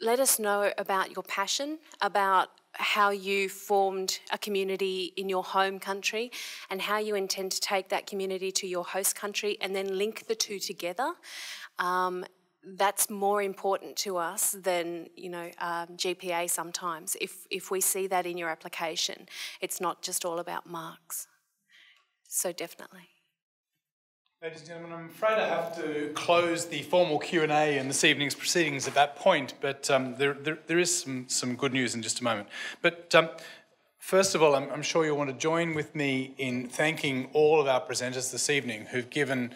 let us know about your passion, about how you formed a community in your home country and how you intend to take that community to your host country and then link the two together. That's more important to us than, GPA sometimes. If we see that in your application, it's not just all about marks. So definitely. Ladies and gentlemen, I'm afraid I have to close the formal Q&A and this evening's proceedings at that point, but there is some good news in just a moment. But first of all, I'm sure you'll want to join with me in thanking all of our presenters this evening who've given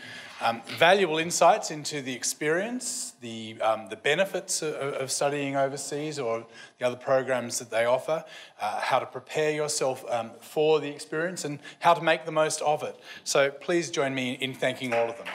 valuable insights into the experience, the benefits of studying overseas or the other programs that they offer, how to prepare yourself for the experience and how to make the most of it. So please join me in thanking all of them.